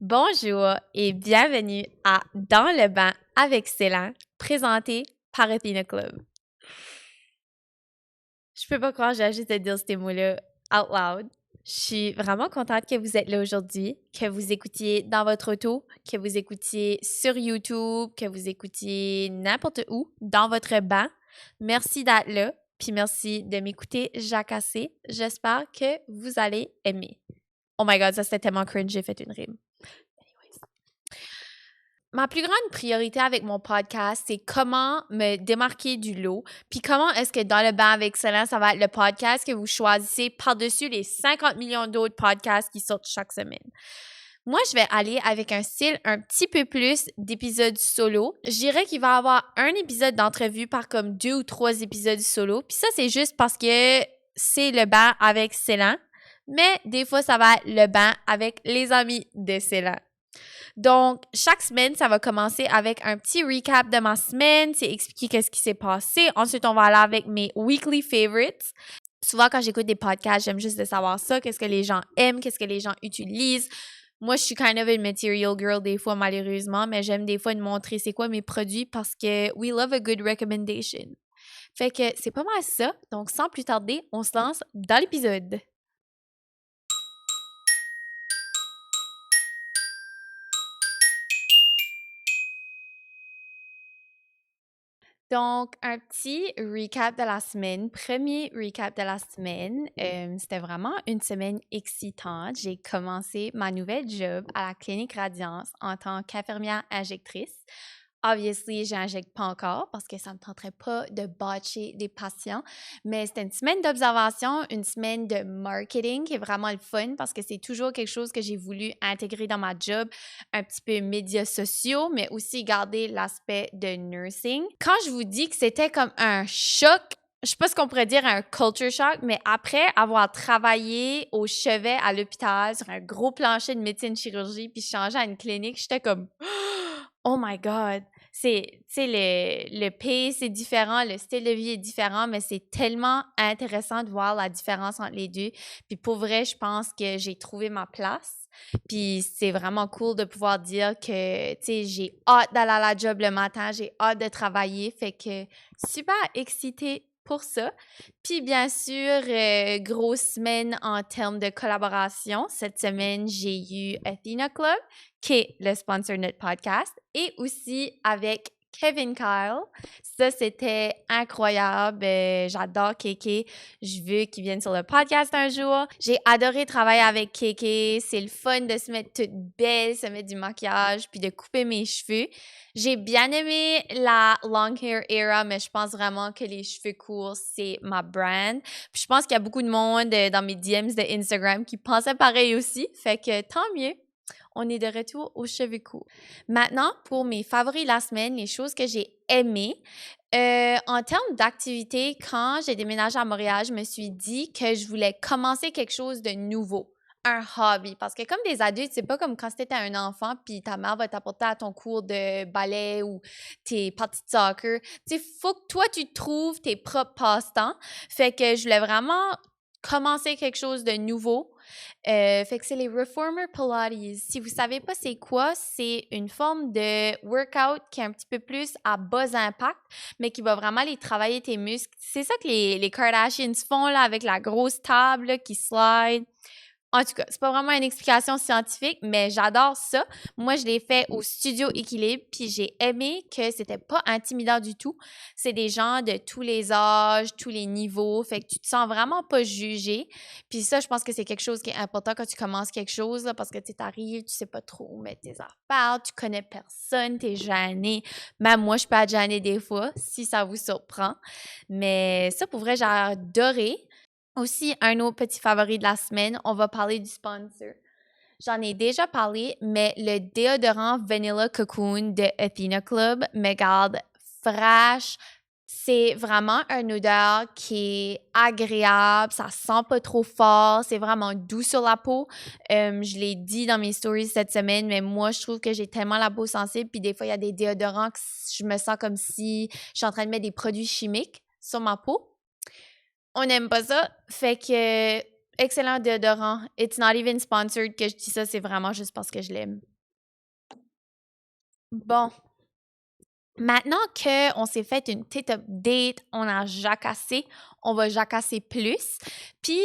Bonjour et bienvenue à Dans le bain avec Céline, présenté par Athena Club. Je peux pas croire que j'ai juste de dire ces mots-là out loud. Je suis vraiment contente que vous êtes là aujourd'hui, que vous écoutiez dans votre auto, que vous écoutiez sur YouTube, que vous écoutiez n'importe où, dans votre bain. Merci d'être là, puis merci de m'écouter jacasser. J'espère que vous allez aimer. Oh my God, ça c'était tellement cringe, j'ai fait une rime. Ma plus grande priorité avec mon podcast, c'est comment me démarquer du lot, puis comment est-ce que Dans le bain avec Céline, ça va être le podcast que vous choisissez par-dessus les 50 millions d'autres podcasts qui sortent chaque semaine. Moi, je vais aller avec un style un petit peu plus d'épisodes solo. Je dirais qu'il va y avoir un épisode d'entrevue par comme 2 ou 3 épisodes solo, puis ça, c'est juste parce que c'est le bain avec Céline, mais des fois, ça va être le bain avec les amis de Céline. Donc, chaque semaine, ça va commencer avec un petit recap de ma semaine, c'est expliquer qu'est-ce qui s'est passé. Ensuite, on va aller avec mes weekly favorites. Souvent, quand j'écoute des podcasts, j'aime juste de savoir ça, qu'est-ce que les gens aiment, qu'est-ce que les gens utilisent. Moi, je suis kind of a material girl des fois, malheureusement, mais j'aime des fois de montrer c'est quoi mes produits parce que we love a good recommendation. Fait que c'est pas mal ça. Donc, sans plus tarder, on se lance dans l'épisode. Donc, un petit recap de la semaine. Premier recap de la semaine. C'était vraiment une semaine excitante. J'ai commencé ma nouvelle job à la clinique Radiance en tant qu'infirmière injectrice. Obviously, j'injecte pas encore parce que ça me tenterait pas de botcher des patients. Mais c'était une semaine d'observation, une semaine de marketing qui est vraiment le fun parce que c'est toujours quelque chose que j'ai voulu intégrer dans ma job, un petit peu médias sociaux, mais aussi garder l'aspect de nursing. Quand je vous dis que c'était comme un choc, je sais pas ce qu'on pourrait dire un culture shock, mais après avoir travaillé au chevet à l'hôpital sur un gros plancher de médecine chirurgie puis changer à une clinique, j'étais comme oh my God! Tu sais, le pays, c'est différent, le style de vie est différent, mais c'est tellement intéressant de voir la différence entre les deux. Puis pour vrai, je pense que j'ai trouvé ma place. Puis c'est vraiment cool de pouvoir dire que, tu sais, j'ai hâte d'aller à la job le matin, j'ai hâte de travailler. Fait que super excitée pour ça. Puis bien sûr, grosse semaine en termes de collaboration. Cette semaine, j'ai eu Athena Club, qui est le sponsor de notre podcast, et aussi avec Kevin Kyle. Ça, c'était incroyable. J'adore Kéké. Je veux qu'il vienne sur le podcast un jour. J'ai adoré travailler avec Kéké. C'est le fun de se mettre toute belle, se mettre du maquillage, puis de couper mes cheveux. J'ai bien aimé la long hair era, mais je pense vraiment que les cheveux courts, c'est ma brand. Puis je pense qu'il y a beaucoup de monde dans mes DMs de Instagram qui pensaient pareil aussi. Fait que tant mieux. On est de retour aux cheveux courts. Maintenant, pour mes favoris de la semaine, les choses que j'ai aimées. En termes d'activité, quand j'ai déménagé à Montréal, je me suis dit que je voulais commencer quelque chose de nouveau. Un hobby. Parce que comme des adultes, c'est pas comme quand t'étais un enfant puis ta mère va t'apporter à ton cours de ballet ou tes parties de soccer. Tu sais, faut que toi, tu trouves tes propres passe-temps. Fait que je voulais vraiment commencer quelque chose de nouveau. Fait que c'est les Reformer Pilates. Si vous savez pas c'est quoi, c'est une forme de workout qui est un petit peu plus à bas impact, mais qui va vraiment aller travailler tes muscles. C'est ça que les Kardashians font là, avec la grosse table là, qui slide. En tout cas, c'est pas vraiment une explication scientifique, mais j'adore ça. Moi, je l'ai fait au Studio Équilibre, puis j'ai aimé que c'était pas intimidant du tout. C'est des gens de tous les âges, tous les niveaux, fait que tu te sens vraiment pas jugé. Puis ça, je pense que c'est quelque chose qui est important quand tu commences quelque chose, là, parce que tu t'arrives, tu sais pas trop où mettre tes affaires, tu connais personne, t'es gêné. Même moi, je peux être gênée des fois, si ça vous surprend. Mais ça, pour vrai, j'ai adoré. Aussi, un autre petit favori de la semaine, on va parler du sponsor. J'en ai déjà parlé, mais le déodorant Vanilla Cocoon de Athena Club me garde fraîche. C'est vraiment une odeur qui est agréable, ça sent pas trop fort, c'est vraiment doux sur la peau. Je l'ai dit dans mes stories cette semaine, mais moi, je trouve que j'ai tellement la peau sensible, puis des fois, il y a des déodorants que je me sens comme si je suis en train de mettre des produits chimiques sur ma peau. On n'aime pas ça. Fait que, excellent déodorant. It's not even sponsored que je dis ça, c'est vraiment juste parce que je l'aime. Bon, maintenant qu'on s'est fait une petite update, on a jacassé, on va jacasser plus. Puis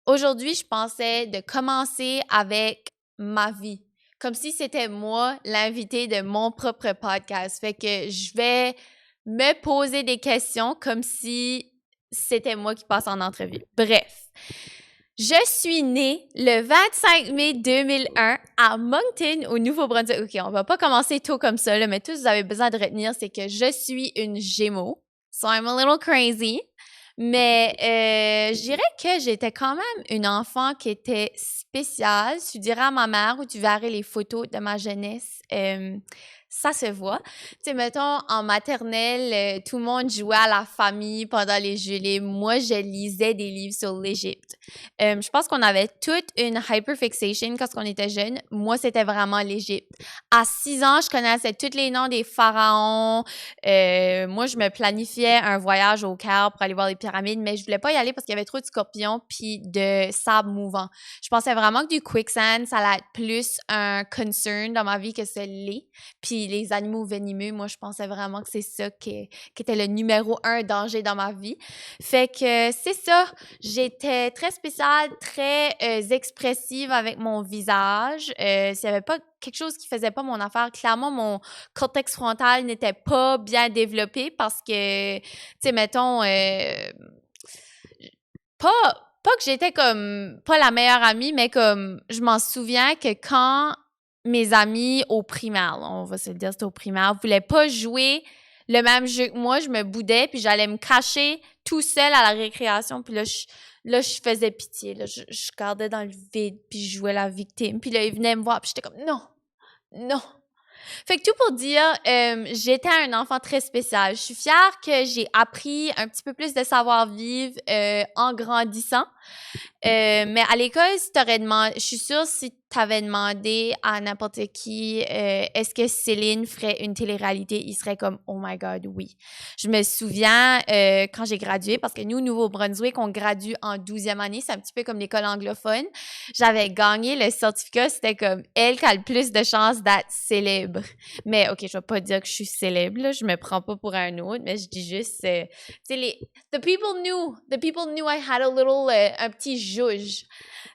aujourd'hui, je pensais de commencer avec ma vie, comme si c'était moi l'invité de mon propre podcast. Fait que je vais me poser des questions comme si c'était moi qui passe en entrevue. Bref. Je suis née le 25 mai 2001 à Moncton, au Nouveau-Brunswick. OK, on va pas commencer tôt comme ça, là, mais tout ce que vous avez besoin de retenir, c'est que je suis une Gémeaux. So I'm a little crazy. Mais je dirais que j'étais quand même une enfant qui était spéciale. Tu diras à ma mère ou tu verrais les photos de ma jeunesse. Ça se voit. Tu sais, mettons, en maternelle, tout le monde jouait à la famille pendant les gelées. Moi, je lisais des livres sur l'Égypte. Je pense qu'on avait toute une hyperfixation quand on était jeunes. Moi, c'était vraiment l'Égypte. À 6 ans, je connaissais tous les noms des pharaons. Moi, je me planifiais un voyage au Caire pour aller voir les pyramides, mais je voulais pas y aller parce qu'il y avait trop de scorpions puis de sable mouvant. Je pensais vraiment que du quicksand, ça allait être plus un concern dans ma vie que ça l'est. Puis les animaux venimeux, moi, je pensais vraiment que c'est ça qui était le numéro 1 danger dans ma vie. Fait que c'est ça. J'étais très spéciale, très expressive avec mon visage. S'il y avait pas quelque chose qui faisait pas mon affaire, clairement, mon cortex frontal n'était pas bien développé parce que, tu sais, mettons, pas que j'étais comme, pas la meilleure amie, mais comme, je m'en souviens que quand mes amis au primaire, là, on va se le dire, c'était au primaire, voulaient pas jouer le même jeu que moi, je me boudais, puis j'allais me cacher tout seul à la récréation, puis je faisais pitié, là, je regardais dans le vide, puis je jouais la victime, puis là, ils venaient me voir, puis j'étais comme, non, non. Fait que tout pour dire, j'étais un enfant très spécial. Je suis fière que j'ai appris un petit peu plus de savoir-vivre en grandissant. Mais à l'école, si t'aurais demandé, je suis sûre si t'avais demandé à n'importe qui, est-ce que Céline ferait une télé-réalité, il serait comme, oh my God, oui. Je me souviens quand j'ai gradué, parce que nous, au Nouveau-Brunswick, on gradue en 12e année, c'est un petit peu comme l'école anglophone. J'avais gagné le certificat, c'était comme elle qui a le plus de chances d'être célèbre. Mais OK, je vais pas dire que je suis célèbre, là, je me prends pas pour un autre, mais je dis juste, tu sais, the people knew I had a little, un petit juge.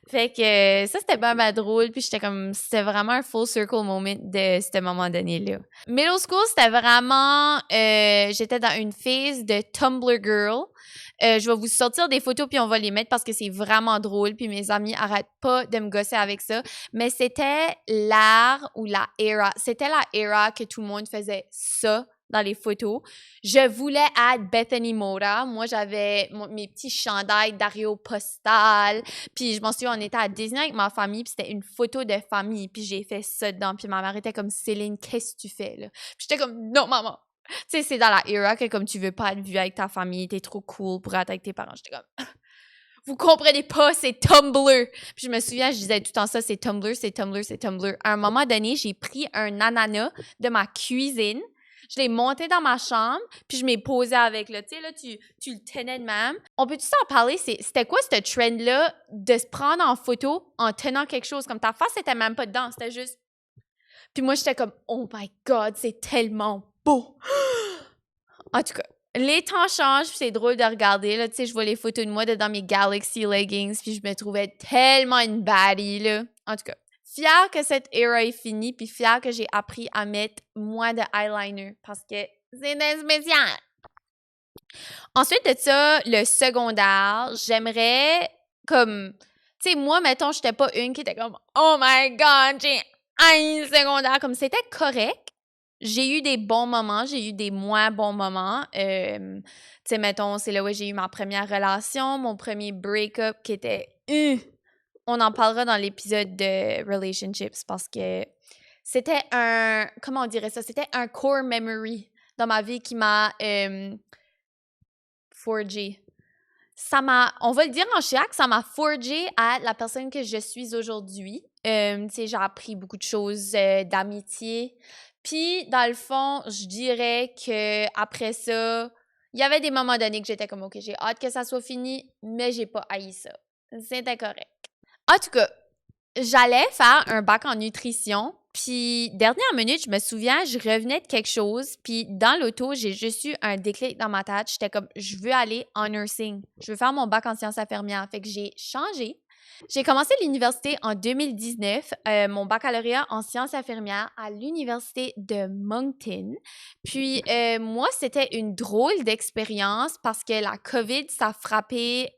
Fait que ça, c'était pas mal drôle, puis c'était vraiment un full circle moment de ce moment donné-là. Middle school, c'était vraiment, j'étais dans une phase de Tumblr girl. Je vais vous sortir des photos puis on va les mettre parce que c'est vraiment drôle puis mes amis arrêtent pas de me gosser avec ça. Mais c'était l'ère ou la era. C'était la era que tout le monde faisait ça dans les photos. Je voulais être Bethany Mota. Moi, j'avais mes petits chandails d'Aéropostale. Puis je m'en souviens, on était à Disney avec ma famille puis c'était une photo de famille. Puis j'ai fait ça dedans. Puis ma mère était comme « Céline, qu'est-ce que tu fais? » là? Puis j'étais comme « Non, maman! » Tu sais, c'est dans la era que comme tu veux pas être vu avec ta famille, t'es trop cool pour être avec tes parents. J'étais comme « Vous comprenez pas, c'est Tumblr! » Puis je me souviens, je disais tout le temps ça, c'est Tumblr, c'est Tumblr, c'est Tumblr. À un moment donné, j'ai pris un ananas de ma cuisine, je l'ai monté dans ma chambre, puis je m'ai posé avec, là. Tu sais, là, tu le tenais de même. On peut-tu s'en parler? C'était quoi ce trend-là de se prendre en photo en tenant quelque chose? Comme ta face était même pas dedans, c'était juste... Puis moi, j'étais comme « Oh my God, c'est tellement beau! » En tout cas, les temps changent, puis c'est drôle de regarder, là. Tu sais, je vois les photos de moi dans mes Galaxy leggings, puis je me trouvais tellement une baddie, là. En tout cas, fière que cette era est finie, puis fière que j'ai appris à mettre moins de eyeliner, parce que c'est des spécial. Ensuite de ça, le secondaire, j'aimerais comme... Tu sais, moi, mettons, j'étais pas une qui était comme « Oh my God, j'ai haï le secondaire! » Comme c'était correct. J'ai eu des bons moments, j'ai eu des moins bons moments. Tu sais, mettons, c'est là où j'ai eu ma première relation, mon premier break-up qui était... On en parlera dans l'épisode de Relationships parce que c'était un... Comment on dirait ça? C'était un core memory dans ma vie qui m'a forgé. On va le dire en chiac, ça m'a forgé à la personne que je suis aujourd'hui. Tu sais, j'ai appris beaucoup de choses d'amitié. Puis, dans le fond, je dirais que après ça, il y avait des moments donnés que j'étais comme « OK, j'ai hâte que ça soit fini, mais j'ai pas haï ça. » C'était correct. En tout cas, j'allais faire un bac en nutrition. Puis, dernière minute, je me souviens, je revenais de quelque chose, puis dans l'auto, j'ai juste eu un déclic dans ma tête. J'étais comme, je veux aller en nursing. Je veux faire mon bac en sciences infirmières. Fait que j'ai changé. J'ai commencé l'université en 2019, mon baccalauréat en sciences infirmières à l'université de Moncton. Puis, moi, c'était une drôle d'expérience parce que la COVID, ça a frappé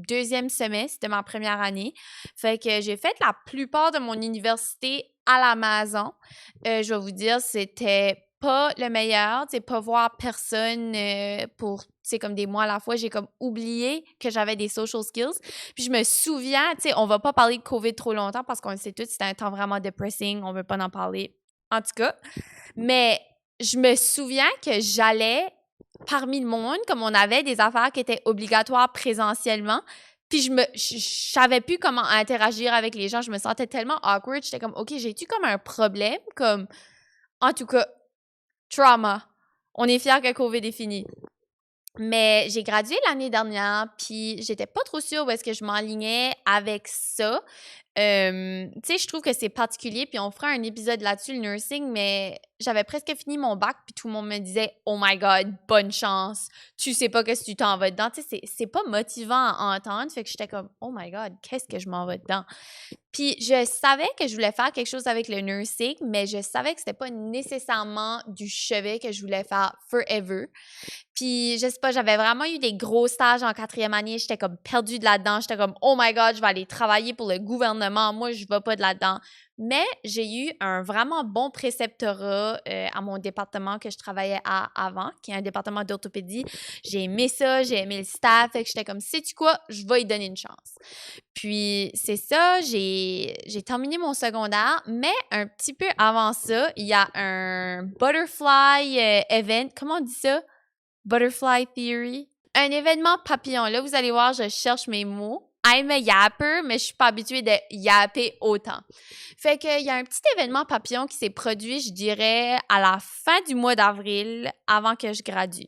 deuxième semestre de ma première année. Fait que j'ai fait la plupart de mon université à la maison. Je vais vous dire, c'était pas le meilleur, tu sais, pas voir personne pour, tu sais, comme des mois à la fois. J'ai comme oublié que j'avais des social skills. Puis je me souviens, tu sais, on va pas parler de COVID trop longtemps parce qu'on le sait tous, c'était un temps vraiment depressing, on veut pas en parler. En tout cas, mais je me souviens que j'allais parmi le monde, comme on avait des affaires qui étaient obligatoires présentiellement, puis je savais plus comment interagir avec les gens. Je me sentais tellement awkward. J'étais comme, OK, j'ai-tu comme un problème? Comme, en tout cas, trauma. On est fiers que COVID est fini. Mais j'ai gradué l'année dernière, puis j'étais pas trop sûre où est-ce que je m'enlignais avec ça. Tu sais, je trouve que c'est particulier, puis on fera un épisode là-dessus, le nursing, mais j'avais presque fini mon bac, puis tout le monde me disait « Oh my God, bonne chance, tu sais pas qu'est-ce que tu t'en vas dedans. » Tu sais, c'est pas motivant à entendre, fait que j'étais comme « Oh my God, qu'est-ce que je m'en vais dedans? » Puis je savais que je voulais faire quelque chose avec le nursing, mais je savais que c'était pas nécessairement du chevet que je voulais faire forever. Puis, je sais pas, j'avais vraiment eu des gros stages en quatrième année. J'étais comme perdue de là-dedans. J'étais comme, oh my God, je vais aller travailler pour le gouvernement. Moi, je vais pas de là-dedans. Mais j'ai eu un vraiment bon préceptorat à mon département que je travaillais à avant, qui est un département d'orthopédie. J'ai aimé ça, j'ai aimé le staff. Fait que j'étais comme, sais-tu quoi, je vais y donner une chance. Puis, c'est ça, j'ai terminé mon secondaire, mais un petit peu avant ça, il y a un butterfly event. Comment on dit ça? Butterfly Theory. Un événement papillon. Là, vous allez voir, je cherche mes mots. I'm a yapper, mais je suis pas habituée de yapper autant. Fait qu'il y a un petit événement papillon qui s'est produit, je dirais, à la fin du mois d'avril, avant que je gradue.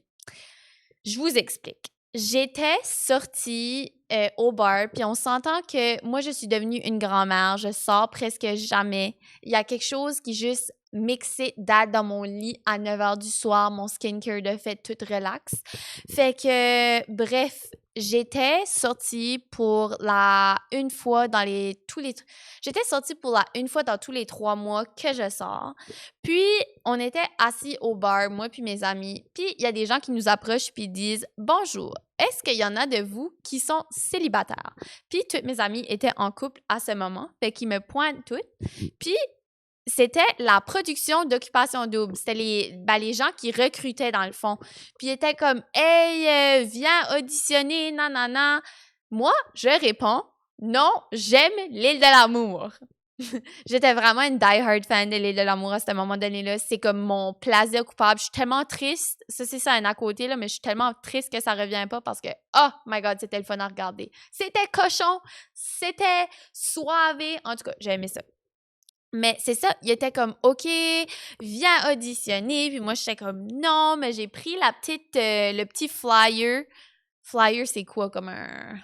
Je vous explique. J'étais sortie au bar, puis on s'entend que moi, je suis devenue une grand-mère. Je sors presque jamais. Il y a quelque chose qui juste m'excite d'être dans mon lit à 9 h du soir, mon skincare de fait, tout relax. Fait que, bref, j'étais sortie pour la une fois dans J'étais sortie pour la une fois dans tous les 3 mois que je sors. Puis, on était assis au bar, moi puis mes amis. Puis, il y a des gens qui nous approchent puis disent « Bonjour, est-ce qu'il y en a de vous qui sont célibataires? » Puis, toutes mes amies étaient en couple à ce moment. Fait qu'ils me pointent toutes. Puis, c'était la production d'Occupation Double. C'était les gens qui recrutaient dans le fond. Puis ils étaient comme « Hey, viens auditionner, nanana. » Moi, je réponds « Non, j'aime l'île de l'amour. » J'étais vraiment une die-hard fan de l'île de l'amour à ce moment donné-là. C'est comme mon plaisir coupable. Je suis tellement triste. Ça, c'est ça, un à côté, là, mais je suis tellement triste que ça revient pas parce que, oh my God, c'était le fun à regarder. C'était cochon. C'était soivé. En tout cas, j'ai aimé ça. Mais c'est ça, il était comme « OK, viens auditionner. » Puis moi, j'étais comme « Non, mais j'ai pris le petit flyer. » Flyer, c'est quoi comme un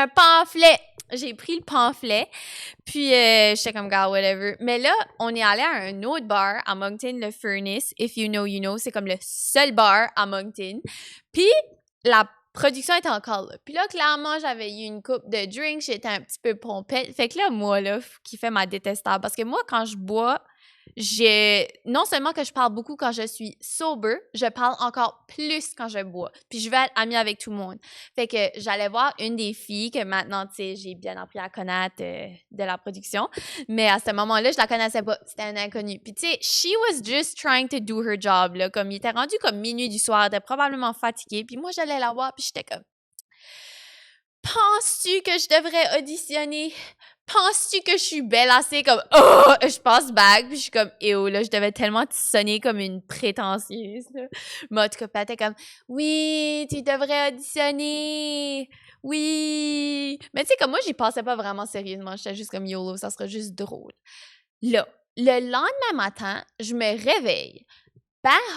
pamphlet. J'ai pris le pamphlet. Puis j'étais comme « God, whatever. » Mais là, on est allé à un autre bar à Moncton, le Furnace. If you know, you know. C'est comme le seul bar à Moncton. Puis la production était encore là. Puis là, clairement, j'avais eu une coupe de drinks, j'étais un petit peu pompette. Fait que là, moi, là, qui fait ma détestable. Parce que moi, quand je bois, non seulement que je parle beaucoup quand je suis sober, je parle encore plus quand je bois. Puis je vais être amie avec tout le monde. Fait que j'allais voir une des filles que maintenant, tu sais, j'ai bien appris à connaître de la production. Mais à ce moment-là, je la connaissais pas. C'était un inconnu. Puis tu sais, she was just trying to do her job, là. Comme il était rendu comme minuit du soir, elle était probablement fatiguée. Puis moi, j'allais la voir, puis j'étais comme « Penses-tu que je devrais auditionner? Penses-tu que je suis belle assez? » Comme « Oh! » Je passe back, puis je suis comme « Eh oh, là, je devais tellement te sonner comme une prétentieuse, là. » Mais en tout cas, puis elle était comme « Oui, tu devrais auditionner! Oui! » Mais tu sais, comme moi, j'y pensais pas vraiment sérieusement. J'étais juste comme « YOLO, ça sera juste drôle. » Là, le lendemain matin, je me réveille.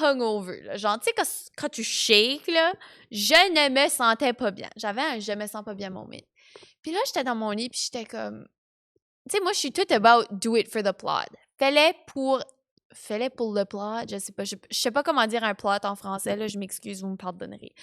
Hungover, là. Genre, tu sais, quand tu shakes, là, je ne me sentais pas bien. J'avais un « je me sens pas bien » moment. Puis là, j'étais dans mon lit, puis j'étais comme... Tu sais, moi, je suis tout about do it for the plot. Fais-le pour le plot, je sais pas. Je sais pas comment dire un plot en français, là, je m'excuse, vous me pardonnerez.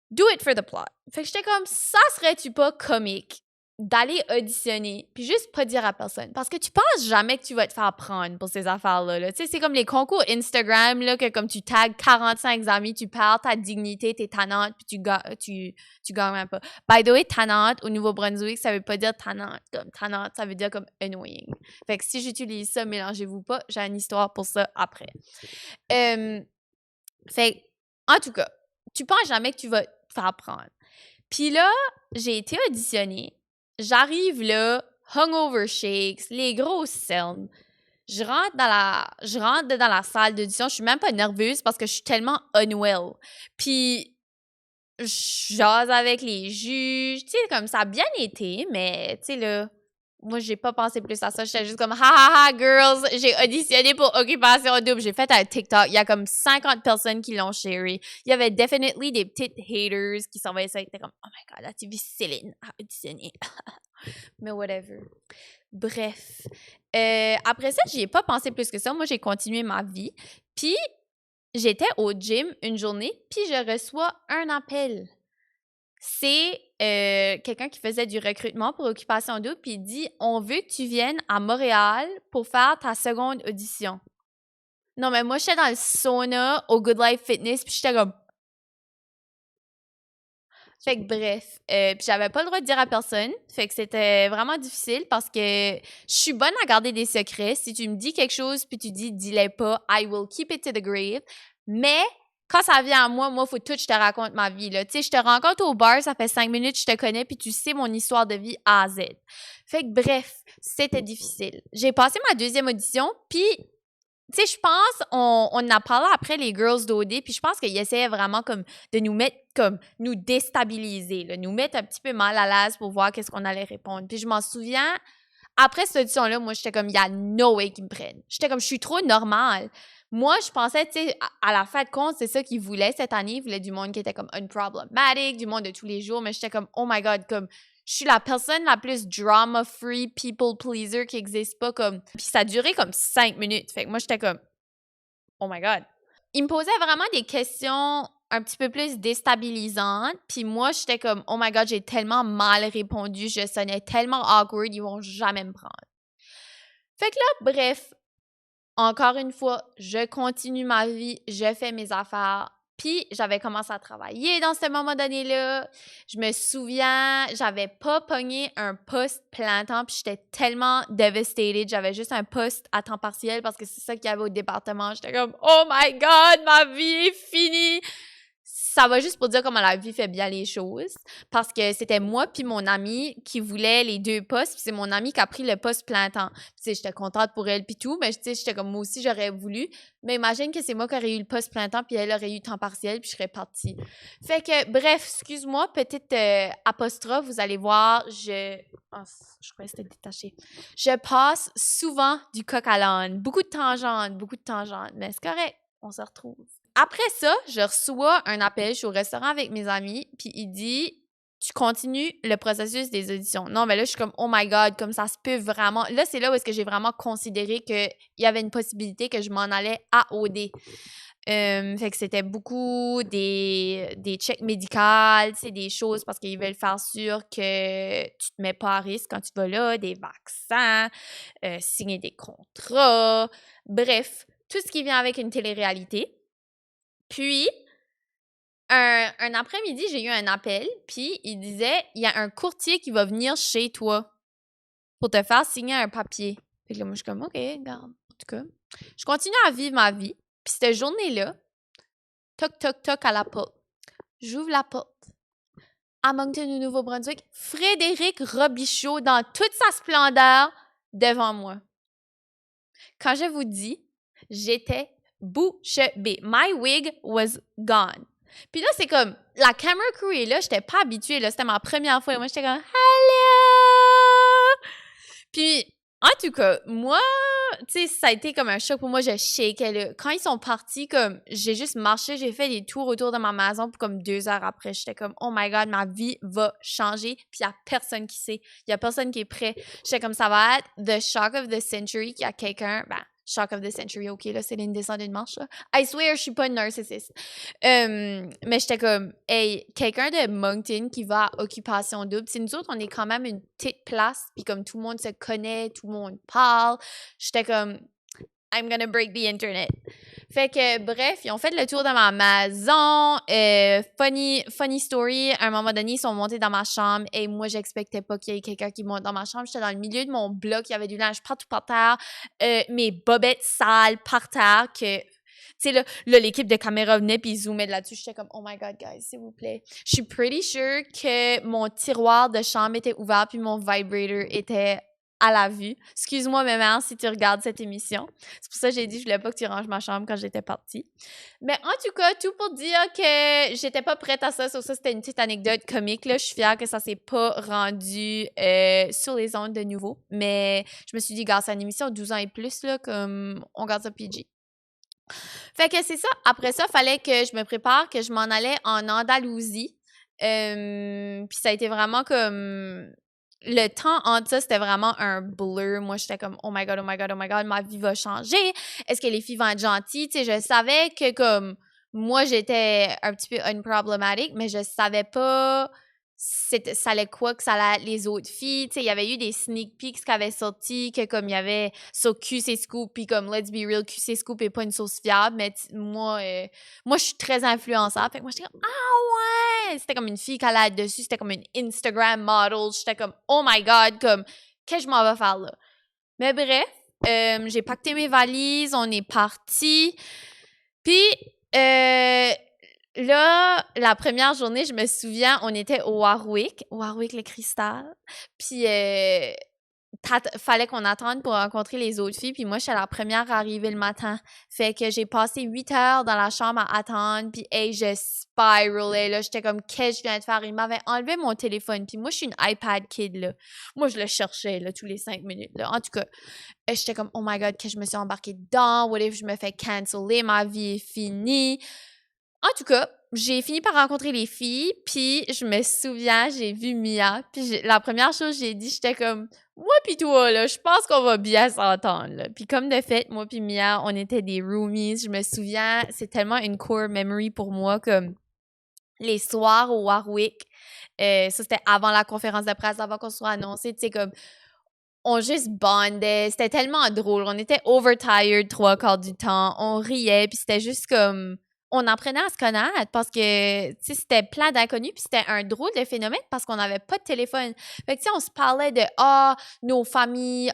Do it for the plot. Fait que j'étais comme, ça serait-tu pas comique d'aller auditionner puis juste pas dire à personne? Parce que tu penses jamais que tu vas te faire prendre pour ces affaires-là. Là. Tu sais, c'est comme les concours Instagram, là, que comme tu tags 45 amis, tu perds ta dignité, t'es tannante, puis tu gagnes même pas. By the way, tannante, au Nouveau-Brunswick, ça veut pas dire tannante. Comme tannante, ça veut dire comme annoying. Fait que si j'utilise ça, mélangez-vous pas, j'ai une histoire pour ça après. Fait en tout cas, tu penses jamais que tu vas te faire prendre. Puis là, j'ai été auditionnée. J'arrive là, hungover shakes, les grosses cernes. Je rentre dans la salle d'audition. Je suis même pas nerveuse parce que je suis tellement unwell. Puis, je jase avec les juges. Tu sais, comme ça a bien été, mais tu sais, là, moi, j'ai pas pensé plus à ça. J'étais juste comme, ha ha ha, girls, j'ai auditionné pour Occupation Double. J'ai fait un TikTok. Il y a comme 50 personnes qui l'ont sharé. Il y avait definitely des petites haters qui s'envoyaient ça. Ils étaient comme, oh my god, là, tu vis Céline à auditionner. Mais whatever. Bref. Après ça, j'y ai pas pensé plus que ça. Moi, j'ai continué ma vie. Puis, j'étais au gym une journée, puis je reçois un appel. C'est quelqu'un qui faisait du recrutement pour Occupation Double, puis il dit « On veut que tu viennes à Montréal pour faire ta seconde audition. » Non, mais moi, j'étais dans le sauna au Good Life Fitness, puis j'étais comme... Fait que bref, puis j'avais pas le droit de dire à personne, fait que c'était vraiment difficile parce que je suis bonne à garder des secrets. Si tu me dis quelque chose, puis tu dis « Dis-le pas, I will keep it to the grave. » Mais... quand ça vient à moi, faut tout, je te raconte ma vie, là. Tu sais, je te rencontre au bar, ça fait 5 minutes, je te connais, puis tu sais mon histoire de vie A à Z. Fait que bref, c'était difficile. J'ai passé ma deuxième audition, puis, tu sais, je pense, on en a parlé après les girls d'OD, puis je pense qu'ils essayaient vraiment comme de nous mettre, comme, nous déstabiliser, là, nous mettre un petit peu mal à l'aise pour voir qu'est-ce qu'on allait répondre. Puis je m'en souviens, après cette audition-là, moi, j'étais comme, il y a no way qu'ils me prennent. J'étais comme, je suis trop normale. Moi, je pensais, tu sais, à la fin de compte, c'est ça qu'ils voulaient cette année. Ils voulaient du monde qui était comme unproblematic, du monde de tous les jours. Mais j'étais comme, oh my God, comme, je suis la personne la plus drama-free, people-pleaser qui existe pas, comme. Puis ça a duré comme 5 minutes. Fait que moi, j'étais comme, oh my God. Ils me posaient vraiment des questions un petit peu plus déstabilisantes. Puis moi, j'étais comme, oh my God, j'ai tellement mal répondu. Je sonnais tellement awkward, ils vont jamais me prendre. Fait que là, bref. Encore une fois, je continue ma vie, je fais mes affaires. Puis, j'avais commencé à travailler dans ce moment donné-là. Je me souviens, j'avais pas pogné un poste plein temps, puis j'étais tellement devastated. J'avais juste un poste à temps partiel parce que c'est ça qu'il y avait au département. J'étais comme « Oh my God, ma vie est finie! » Ça va juste pour dire comment la vie fait bien les choses. Parce que c'était moi puis mon amie qui voulait les deux postes. Puis c'est mon amie qui a pris le poste plein temps. Tu sais, j'étais contente pour elle puis tout. Mais tu sais, j'étais comme moi aussi, j'aurais voulu. Mais imagine que c'est moi qui aurais eu le poste plein temps puis elle aurait eu temps partiel puis je serais partie. Fait que, bref, excuse-moi, petite apostrophe, vous allez voir, je croyais que c'était détaché. Je passe souvent du coq à l'âne. Beaucoup de tangentes. Mais c'est correct, on se retrouve. Après ça, je reçois un appel, je suis au restaurant avec mes amis, puis il dit « Tu continues le processus des auditions. » Non, mais là, je suis comme « Oh my God, comme ça se peut vraiment. » Là, c'est là où est-ce que j'ai vraiment considéré qu'il y avait une possibilité que je m'en allais à OD. Fait que c'était beaucoup des checks médicaux, c'est des choses parce qu'ils veulent faire sûr que tu te mets pas à risque quand tu vas là, des vaccins, signer des contrats, bref, tout ce qui vient avec une télé-réalité. Puis, un après-midi, j'ai eu un appel, puis il disait « Il y a un courtier qui va venir chez toi pour te faire signer un papier. » Fait que là, moi, je suis comme « OK, regarde, en tout cas. » Je continue à vivre ma vie, puis cette journée-là, toc, toc, toc à la porte. J'ouvre la porte. À Moncton, au Nouveau-Brunswick, Frédéric Robichaud dans toute sa splendeur devant moi. Quand je vous dis, j'étais bouche bée. My wig was gone. Puis là, c'est comme, la camera crew est là, j'étais pas habituée, là, c'était ma première fois, et moi, j'étais comme « Hello! » Puis, en tout cas, moi, tu sais, ça a été comme un choc pour moi, je shakeais, là. Quand ils sont partis, comme, j'ai juste marché, j'ai fait des tours autour de ma maison, puis comme 2 heures après, j'étais comme, oh my God, ma vie va changer, puis il y a personne qui sait, il y a personne qui est prêt. J'étais comme, ça va être the shock of the century, qu'il y a quelqu'un, ben, shock of the century, ok, là, c'est une descente d'une marche, là. I swear, je suis pas une narcissiste. Mais j'étais comme, hey, quelqu'un de Moncton qui va à Occupation Double, c'est nous autres, on est quand même une petite place, puis comme tout le monde se connaît, tout le monde parle, j'étais comme, I'm gonna break the internet. Fait que, bref, ils ont fait le tour de ma maison. Funny story, à un moment donné, ils sont montés dans ma chambre et moi, j'expectais pas qu'il y ait quelqu'un qui monte dans ma chambre. J'étais dans le milieu de mon bloc, il y avait du linge partout par terre, mes bobettes sales par terre que... Tu sais, là, l'équipe de caméra venait puis ils zoomaient là-dessus. J'étais comme, oh my God, guys, s'il vous plaît. Je suis pretty sure que mon tiroir de chambre était ouvert puis mon vibrator était à la vue. Excuse-moi, ma mère, si tu regardes cette émission. C'est pour ça que j'ai dit que je voulais pas que tu ranges ma chambre quand j'étais partie. Mais en tout cas, tout pour dire que j'étais pas prête à ça. Sur ça, c'était une petite anecdote comique, là. Je suis fière que ça s'est pas rendu sur les ondes de nouveau. Mais je me suis dit, gars, c'est une émission 12 ans et plus, là, comme on garde ça PG. Fait que c'est ça. Après ça, fallait que je me prépare, que je m'en allais en Andalousie. Puis ça a été vraiment comme... Le temps entre ça, c'était vraiment un blur. Moi, j'étais comme, oh my God, oh my God, oh my God, ma vie va changer. Est-ce que les filles vont être gentilles? Tu sais, je savais que comme, moi, j'étais un petit peu unproblematic, mais je savais pas ça allait quoi que ça allait être les autres filles. Tu sais, il y avait eu des sneak peeks qui avaient sorti, que comme il y avait sur QC Scoop, puis comme Let's Be Real, QC Scoop est pas une source fiable, mais moi, je suis très influençable. Fait que moi, j'étais comme, ah ouais! C'était comme une fille qui allait être dessus, c'était comme une Instagram model. J'étais comme, oh my God, comme, qu'est-ce que je m'en vais faire là? Mais bref, j'ai pacté mes valises, on est parti. Puis, là, la première journée, je me souviens, on était au Warwick le Cristal. Puis, fallait qu'on attende pour rencontrer les autres filles. Puis moi, j'étais la première à arriver le matin. Fait que j'ai passé 8 heures dans la chambre à attendre. Puis, hey, je spiralais, là. J'étais comme, qu'est-ce que je viens de faire? Il m'avait enlevé mon téléphone. Puis moi, je suis une iPad kid, là. Moi, je le cherchais, là, tous les 5 minutes, là. En tout cas, j'étais comme, oh my God, que je me suis embarquée dedans. What if je me fais canceller? Ma vie est finie. En tout cas, j'ai fini par rencontrer les filles, puis je me souviens, j'ai vu Mia, puis la première chose que j'ai dit, j'étais comme « Moi pis toi, là, je pense qu'on va bien s'entendre, là. » Puis comme de fait, moi pis Mia, on était des roomies. Je me souviens, c'est tellement une core memory pour moi, comme les soirs au Warwick. Ça, c'était avant la conférence de presse, avant qu'on soit annoncé, tu sais, comme on juste bondait. C'était tellement drôle. On était overtired 3/4 du temps. On riait, puis c'était juste comme... On apprenait à se connaître parce que, tu sais, c'était plein d'inconnus, puis c'était un drôle de phénomène parce qu'on n'avait pas de téléphone. Fait que, tu sais, on se parlait de, nos familles,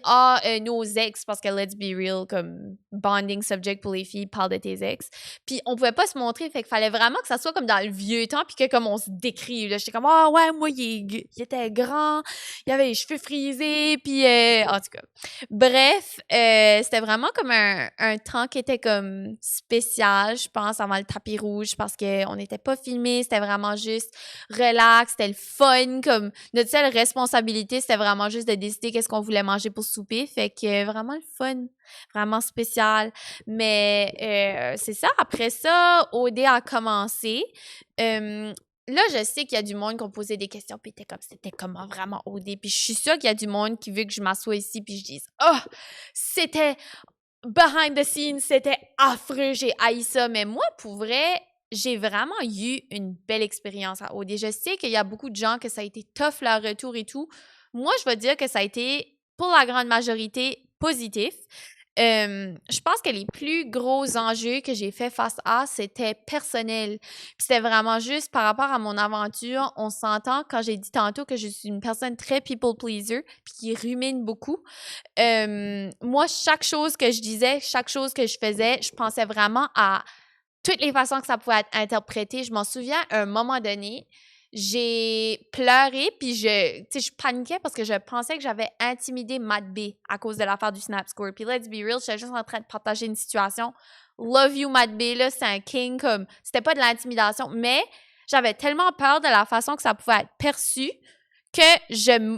nos ex, parce que let's be real, comme bonding subject pour les filles, parle de tes ex. Puis on pouvait pas se montrer, fait qu'il fallait vraiment que ça soit comme dans le vieux temps, puis que comme on se décrive, là. J'étais comme, ouais, moi, il était grand, il avait les cheveux frisés, puis en tout cas. Bref, c'était vraiment comme un temps qui était comme spécial, je pense, avant le tapis rouge, parce qu'on n'était pas filmé, c'était vraiment juste relax, c'était le fun, comme notre seule responsabilité, c'était vraiment juste de décider qu'est-ce qu'on voulait manger pour souper, fait que vraiment le fun, vraiment spécial. Mais c'est ça, après ça, OD a commencé. Là, je sais qu'il y a du monde qui ont posé des questions, puis c'était comment vraiment OD. Puis je suis sûre qu'il y a du monde qui veut que je m'assoie ici, puis je dise « Oh, c'était behind the scenes, c'était affreux, j'ai haï ça. » Mais moi, pour vrai, j'ai vraiment eu une belle expérience à OD. Je sais qu'il y a beaucoup de gens que ça a été tough leur retour et tout. Moi, je vais dire que ça a été, pour la grande majorité, positif. Je pense que les plus gros enjeux que j'ai fait face à, c'était personnel. Puis c'était vraiment juste par rapport à mon aventure. On s'entend quand j'ai dit tantôt que je suis une personne très people pleaser puis qui rumine beaucoup. Moi, chaque chose que je disais, chaque chose que je faisais, je pensais vraiment à toutes les façons que ça pouvait être interprété. Je m'en souviens, à un moment donné, j'ai pleuré, puis je paniquais parce que je pensais que j'avais intimidé Matt B à cause de l'affaire du Snap Score. Puis let's be real, j'étais juste en train de partager une situation. Love you, Matt B, là, c'est un king, comme, c'était pas de l'intimidation, mais j'avais tellement peur de la façon que ça pouvait être perçu que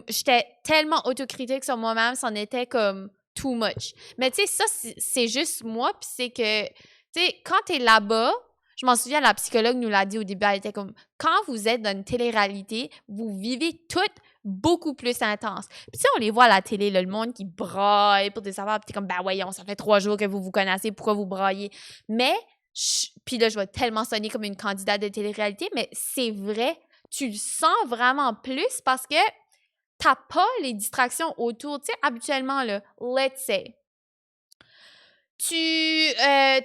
j'étais tellement autocritique sur moi-même, c'en était comme too much. Mais tu sais, ça, c'est juste moi, puis c'est que, tu sais, quand t'es là-bas, je m'en souviens, la psychologue nous l'a dit au début, elle était comme, quand vous êtes dans une télé-réalité, vous vivez tout beaucoup plus intense. Puis tu sais, on les voit à la télé, là, le monde qui braille pour des affaires, puis t'es comme, ben voyons, ça fait 3 jours que vous vous connaissez, pourquoi vous braillez? Mais, puis là, je vais tellement sonner comme une candidate de télé-réalité, mais c'est vrai, tu le sens vraiment plus parce que t'as pas les distractions autour. Tu sais, habituellement, là, let's say,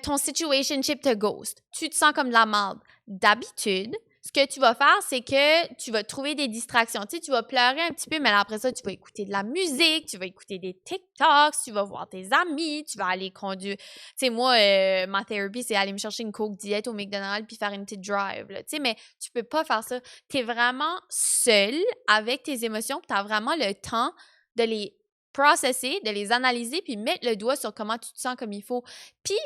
ton situationship te ghost. Tu te sens comme de la merde. D'habitude, ce que tu vas faire, c'est que tu vas trouver des distractions. Tu sais, tu vas pleurer un petit peu, mais après ça, tu vas écouter de la musique, tu vas écouter des TikToks, tu vas voir tes amis, tu vas aller conduire. Tu sais, moi, ma thérapie, c'est aller me chercher une Coke Diet au McDonald's puis faire une petite drive, là. Tu sais, mais tu peux pas faire ça. Tu es vraiment seul avec tes émotions, tu as vraiment le temps de les processer, de les analyser, puis mettre le doigt sur comment tu te sens comme il faut. Puis,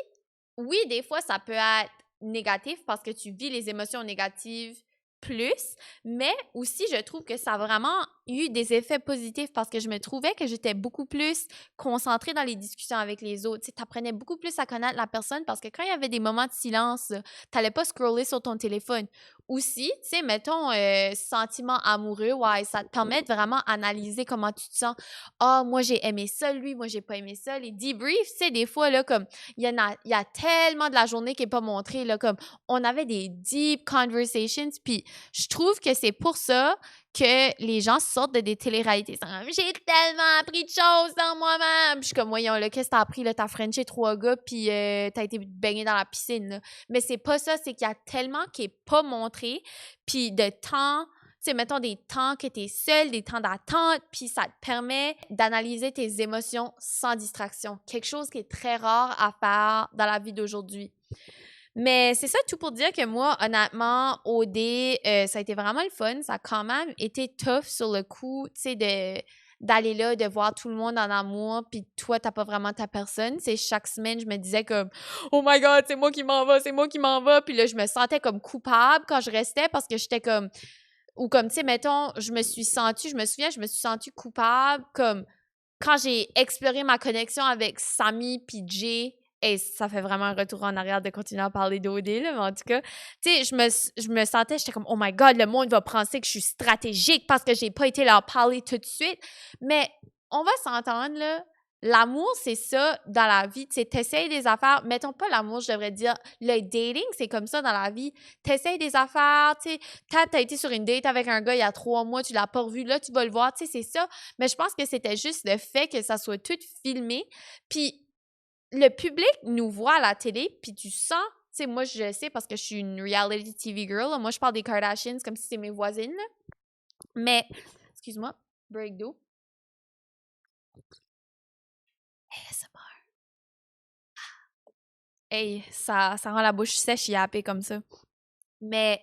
oui, des fois, ça peut être négatif parce que tu vis les émotions négatives plus, mais aussi, je trouve que ça a vraiment eu des effets positifs parce que je me trouvais que j'étais beaucoup plus concentrée dans les discussions avec les autres. Tu apprenais beaucoup plus à connaître la personne parce que quand il y avait des moments de silence, tu n'allais pas scroller sur ton téléphone. Aussi, tu sais, mettons, sentiment amoureux, ouais, ça te permet de vraiment analyser comment tu te sens. Ah, moi, j'ai aimé ça, lui, moi, j'ai pas aimé ça. Les debriefs, tu sais, des fois, là, comme, il y a tellement de la journée qui est pas montrée, là, comme, on avait des deep conversations, puis je trouve que c'est pour ça que les gens sortent de des téléréalités. J'ai tellement appris de choses dans moi-même. Puis je suis comme, voyons, là, qu'est-ce que t'as appris, là? T'as frenché 3 gars, puis t'as été baigné dans la piscine, là. Mais c'est pas ça, c'est qu'il y a tellement qui est pas montré, puis de temps, tu sais, mettons des temps que t'es seul, des temps d'attente, puis ça te permet d'analyser tes émotions sans distraction. Quelque chose qui est très rare à faire dans la vie d'aujourd'hui. Mais c'est ça tout pour dire que moi, honnêtement, OD, ça a été vraiment le fun. Ça a quand même été tough sur le coup, tu sais, d'aller là, de voir tout le monde en amour, puis toi, t'as pas vraiment ta personne. C'est chaque semaine, je me disais comme « Oh my God, c'est moi qui m'en va, c'est moi qui m'en va! » Puis là, je me sentais comme coupable quand je restais parce que j'étais comme... Ou comme, tu sais, mettons, je me suis sentie coupable comme quand j'ai exploré ma connexion avec Samy puis Jay. Et ça fait vraiment un retour en arrière de continuer à parler d'OD, là, mais en tout cas, tu sais, je me sentais, j'étais comme, oh my God, le monde va penser que je suis stratégique parce que j'ai pas été leur parler tout de suite. Mais on va s'entendre, là. L'amour, c'est ça dans la vie. Tu sais, t'essayes des affaires. Mettons pas l'amour, je devrais dire. Le dating, c'est comme ça dans la vie. T'essayes des affaires, tu sais. T'as été sur une date avec un gars il y a 3 mois, tu l'as pas revu, là, tu vas le voir, tu sais, c'est ça. Mais je pense que c'était juste le fait que ça soit tout filmé. Puis le public nous voit à la télé, puis tu sens, tu sais, moi, je sais parce que je suis une reality TV girl, là, moi, je parle des Kardashians comme si c'était mes voisines, là. Mais, excuse-moi, break d'eau. ASMR. Hey, ça rend la bouche sèche yappée comme ça. Mais,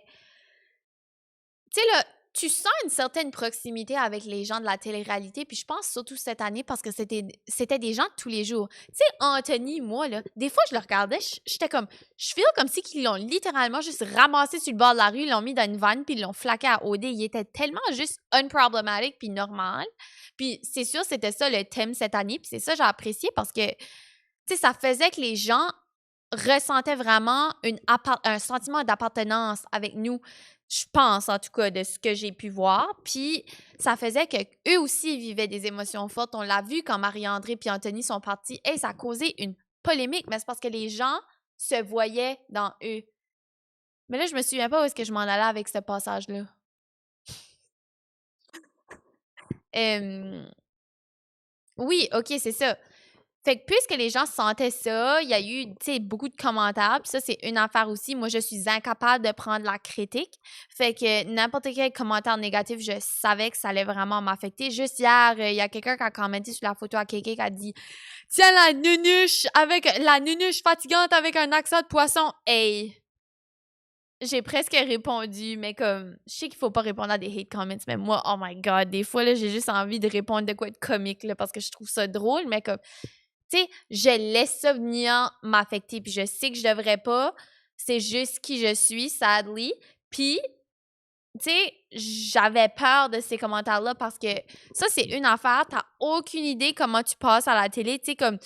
tu sais, là, tu sens une certaine proximité avec les gens de la télé-réalité, puis je pense surtout cette année parce que c'était des gens de tous les jours. Tu sais, Anthony, moi, là, des fois, je le regardais, j'étais comme, je feel comme si qu'ils l'ont littéralement juste ramassé sur le bord de la rue, ils l'ont mis dans une vanne, puis ils l'ont flaqué à OD. Il était tellement juste unproblematic puis normal. Puis c'est sûr, c'était ça le thème cette année, puis c'est ça que j'ai apprécié parce que, tu sais, ça faisait que les gens ressentaient vraiment un sentiment d'appartenance avec nous. Je pense, en tout cas, de ce que j'ai pu voir. Puis, ça faisait qu'eux aussi vivaient des émotions fortes. On l'a vu quand Marie-André et Anthony sont partis. Hey, ça a causé une polémique, mais c'est parce que les gens se voyaient dans eux. Mais là, je me souviens pas où est-ce que je m'en allais avec ce passage-là. Oui, OK, c'est ça. Fait que puisque les gens sentaient ça, il y a eu, tu sais, beaucoup de commentaires. Puis ça, c'est une affaire aussi. Moi, je suis incapable de prendre la critique. Fait que n'importe quel commentaire négatif, je savais que ça allait vraiment m'affecter. Juste hier, il y a quelqu'un qui a commenté sur la photo à Kéké qui a dit « Tiens, la nunuche fatigante avec un accent de poisson. » Hey! J'ai presque répondu, mais comme, je sais qu'il faut pas répondre à des hate comments, mais moi, oh my God, des fois, là, j'ai juste envie de répondre de quoi être comique, là, parce que je trouve ça drôle, mais comme, tu sais, je laisse ça venir m'affecter, puis je sais que je devrais pas, c'est juste qui je suis, sadly, puis tu sais, j'avais peur de ces commentaires-là parce que ça, c'est une affaire, t'as aucune idée comment tu passes à la télé, tu sais, comme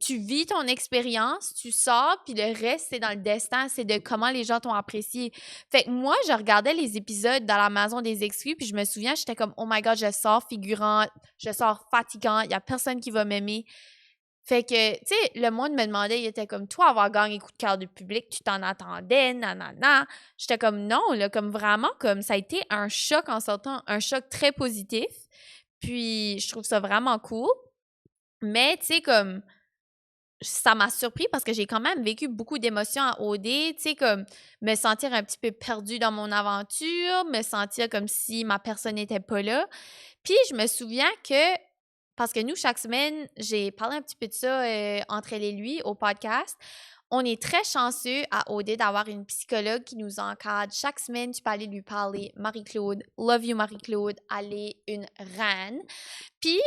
tu vis ton expérience, tu sors, puis le reste, c'est dans le destin, c'est de comment les gens t'ont apprécié. Fait que moi, je regardais les épisodes dans la maison des exclus, puis je me souviens, j'étais comme, oh my God, je sors figurante, je sors fatigant, il y a personne qui va m'aimer. Fait que, tu sais, le monde me demandait, il était comme, toi, avoir gagné coup de cœur du public, tu t'en attendais, nanana. J'étais comme, non, là, comme vraiment, comme ça a été un choc en sortant, un choc très positif. Puis, je trouve ça vraiment cool. Mais, tu sais, comme, ça m'a surpris parce que j'ai quand même vécu beaucoup d'émotions à OD, tu sais, comme me sentir un petit peu perdue dans mon aventure, me sentir comme si ma personne n'était pas là. Puis je me souviens que, parce que nous, chaque semaine, j'ai parlé un petit peu de ça entre elle et lui au podcast, on est très chanceux à OD d'avoir une psychologue qui nous encadre. Chaque semaine, tu peux aller lui parler. Marie-Claude, love you Marie-Claude, elle est une reine. Puis,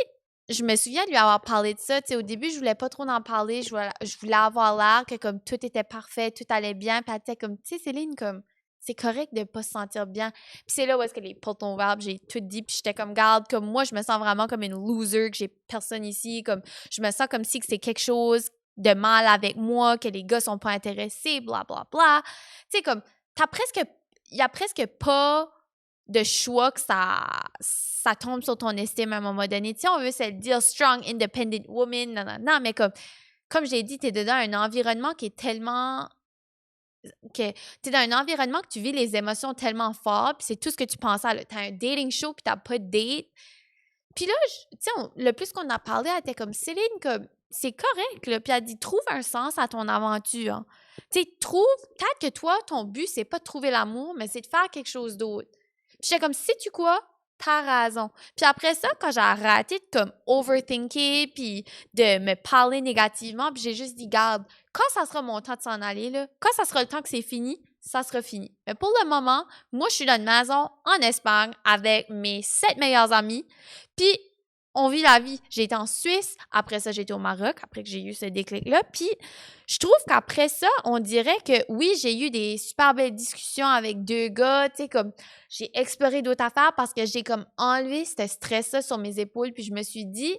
je me souviens de lui avoir parlé de ça. Tu sais, au début, je voulais pas trop en parler. Je voulais avoir l'air que comme tout était parfait, tout allait bien. Puis elle était comme, tu sais, Céline, comme, c'est correct de pas se sentir bien. Puis c'est là où est-ce que les portes ont ouvert, puis j'ai tout dit. Puis j'étais comme, garde, comme moi, je me sens vraiment comme une loser, que j'ai personne ici. Comme, je me sens comme si que c'est quelque chose de mal avec moi, que les gars sont pas intéressés, bla, bla, bla. Tu sais, comme, il y a presque pas de choix que ça tombe sur ton estime à un moment donné. Tu sais, on veut se le dire strong, independent woman, non, non, non, mais comme j'ai dit, tu es dedans un environnement qui est tellement. Que tu es dans un environnement que tu vis les émotions tellement fort, puis c'est tout ce que tu pensais. Tu as un dating show, puis tu pas de date. Puis là, tu sais, le plus qu'on a parlé, elle était comme Céline, comme c'est correct, là. Puis elle dit trouve un sens à ton aventure. Tu sais, peut-être que toi, ton but, c'est pas de trouver l'amour, mais c'est de faire quelque chose d'autre. Puis j'étais comme, sais-tu quoi? T'as raison. Puis après ça, quand j'ai arrêté de comme overthinker puis de me parler négativement, puis j'ai juste dit, garde, quand ça sera mon temps de s'en aller, là, quand ça sera le temps que c'est fini, ça sera fini. Mais pour le moment, moi, je suis dans une maison en Espagne avec mes 7 meilleurs amis, puis on vit la vie. J'ai été en Suisse, après ça, j'ai été au Maroc, après que j'ai eu ce déclic-là, puis je trouve qu'après ça, on dirait que oui, j'ai eu des super belles discussions avec 2 gars, tu sais, comme j'ai exploré d'autres affaires parce que j'ai comme enlevé ce stress-là sur mes épaules, puis je me suis dit,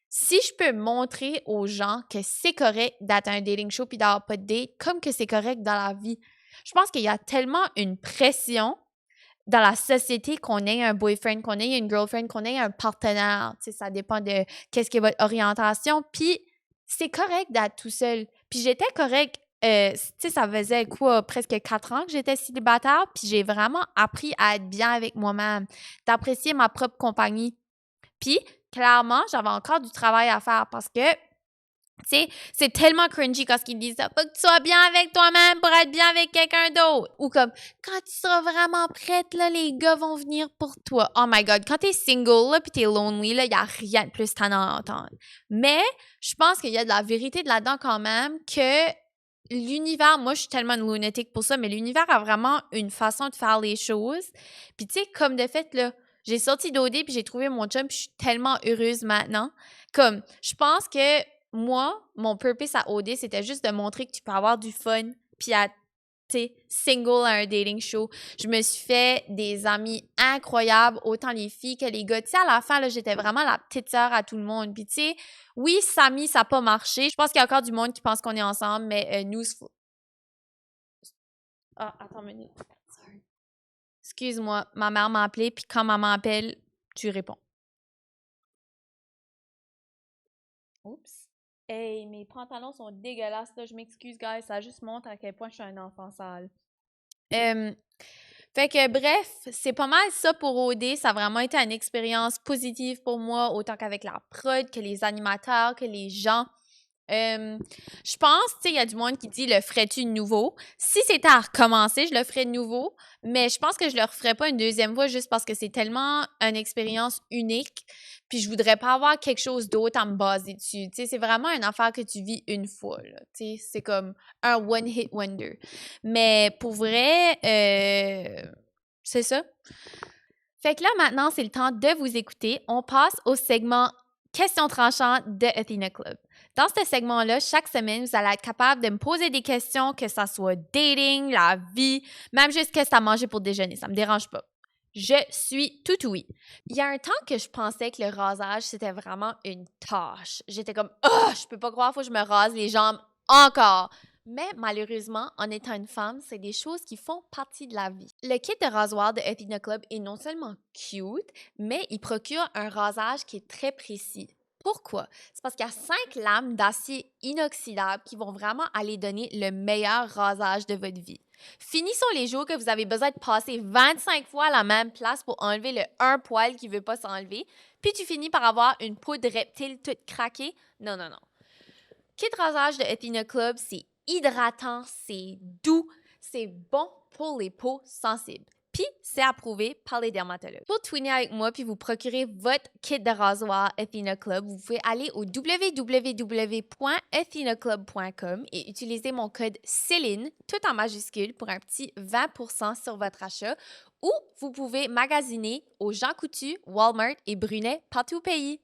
si je peux montrer aux gens que c'est correct d'être un dating show puis d'avoir pas de date, comme que c'est correct dans la vie. Je pense qu'il y a tellement une pression dans la société qu'on ait un boyfriend, qu'on ait une girlfriend, qu'on ait un partenaire. Tu sais, ça dépend de qu'est-ce qui est votre orientation. Puis c'est correct d'être tout seul. Puis j'étais correct. Tu sais, ça faisait quoi, presque 4 ans que j'étais célibataire, puis j'ai vraiment appris à être bien avec moi-même, d'apprécier ma propre compagnie. Puis, clairement, j'avais encore du travail à faire parce que, tu sais, c'est tellement cringy quand ils disent ça. Faut que tu sois bien avec toi-même pour être bien avec quelqu'un d'autre. Ou comme, quand tu seras vraiment prête, là, les gars vont venir pour toi. Oh my God, quand t'es single, là, pis t'es lonely, là, y a rien de plus tannant à entendre. Mais, je pense qu'il y a de la vérité de là-dedans quand même que l'univers, moi, je suis tellement une lunatique pour ça, mais l'univers a vraiment une façon de faire les choses. Puis, tu sais, comme de fait, là, j'ai sorti d'OD puis j'ai trouvé mon chum puis je suis tellement heureuse maintenant. Comme, je pense que moi, mon purpose à OD, c'était juste de montrer que tu peux avoir du fun puis à, tu sais, single à un dating show. Je me suis fait des amis incroyables, autant les filles que les gars. Tu sais, à la fin, là, j'étais vraiment la petite sœur à tout le monde. Puis, tu sais, oui, Samy, ça n'a pas marché. Je pense qu'il y a encore du monde qui pense qu'on est ensemble, mais nous... Ah, attends une minute. Sorry. Excuse-moi, ma mère m'a appelé, puis quand maman appelle, tu réponds. Oups. Hey, mes pantalons sont dégueulasses, là. Je m'excuse, guys. Ça juste montre à quel point je suis un enfant sale. Fait que bref, c'est pas mal ça pour OD. Ça a vraiment été une expérience positive pour moi, autant qu'avec la prod, que les animateurs, que les gens. Je pense, tu sais, il y a du monde qui dit le ferais-tu de nouveau? Si c'était à recommencer, je le ferais de nouveau, mais je pense que je le referais pas une deuxième fois juste parce que c'est tellement une expérience unique, puis je voudrais pas avoir quelque chose d'autre à me baser dessus. Tu sais, c'est vraiment une affaire que tu vis une fois, là. Tu sais, c'est comme un one-hit wonder. Mais pour vrai, c'est ça. Fait que là, maintenant, c'est le temps de vous écouter. On passe au segment questions tranchantes de Athena Club. Dans ce segment-là, chaque semaine, vous allez être capable de me poser des questions, que ça soit dating, la vie, même juste qu'est-ce que tu as mangé pour déjeuner. Ça me dérange pas. Je suis tout oui. Il y a un temps que je pensais que le rasage, c'était vraiment une tâche. J'étais comme « Oh, je peux pas croire, faut que je me rase les jambes encore! » Mais malheureusement, en étant une femme, c'est des choses qui font partie de la vie. Le kit de rasoir de Athena Club est non seulement cute, mais il procure un rasage qui est très précis. Pourquoi? C'est parce qu'il y a 5 lames d'acier inoxydable qui vont vraiment aller donner le meilleur rasage de votre vie. Finissons les jours que vous avez besoin de passer 25 fois à la même place pour enlever le un poil qui ne veut pas s'enlever, puis tu finis par avoir une peau de reptile toute craquée. Non, non, non. Kit rasage de Athena Club, c'est hydratant, c'est doux, c'est bon pour les peaux sensibles. Puis, c'est approuvé par les dermatologues. Pour twinner avec moi puis vous procurer votre kit de rasoir Athena Club, vous pouvez aller au www.athenaclub.com et utiliser mon code Céline, tout en majuscule, pour un petit 20% sur votre achat. Ou vous pouvez magasiner au Jean Coutu, Walmart et Brunet partout au pays.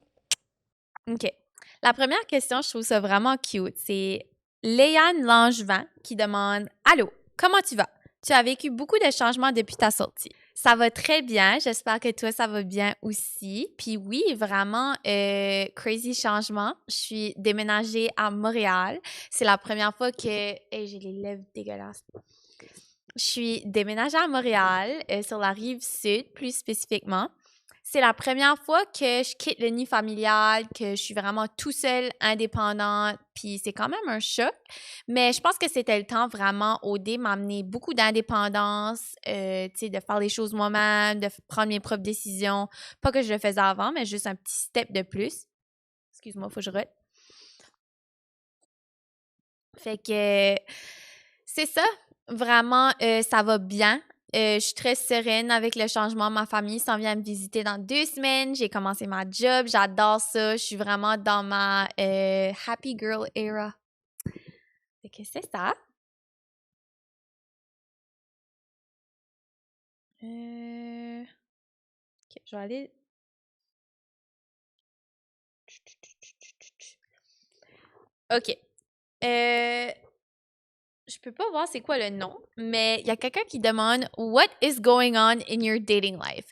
OK. La première question, je trouve ça vraiment cute. C'est Léane Langevin qui demande « Allô, comment tu vas? Tu as vécu beaucoup de changements depuis ta sortie. » Ça va très bien. J'espère que toi, ça va bien aussi. Puis oui, vraiment, crazy changement. Je suis déménagée à Montréal. C'est la première fois que... Hey, j'ai les lèvres dégueulasses. Je suis déménagée à Montréal, sur la rive sud, plus spécifiquement. C'est la première fois que je quitte le nid familial, que je suis vraiment tout seule, indépendante, puis c'est quand même un choc. Mais je pense que c'était le temps vraiment. OD m'a amené beaucoup d'indépendance, tu sais, de faire les choses moi-même, de prendre mes propres décisions. Pas que je le faisais avant, mais juste un petit step de plus. Excuse-moi, faut que je rote. Fait que c'est ça. Vraiment, ça va bien. Je suis très sereine avec le changement. Ma famille s'en vient me visiter dans 2 semaines. J'ai commencé ma job. J'adore ça. Je suis vraiment dans ma happy girl era. Fait que c'est ça. OK, je vais aller... OK. Je peux pas voir c'est quoi le nom, mais il y a quelqu'un qui demande « What is going on in your dating life? »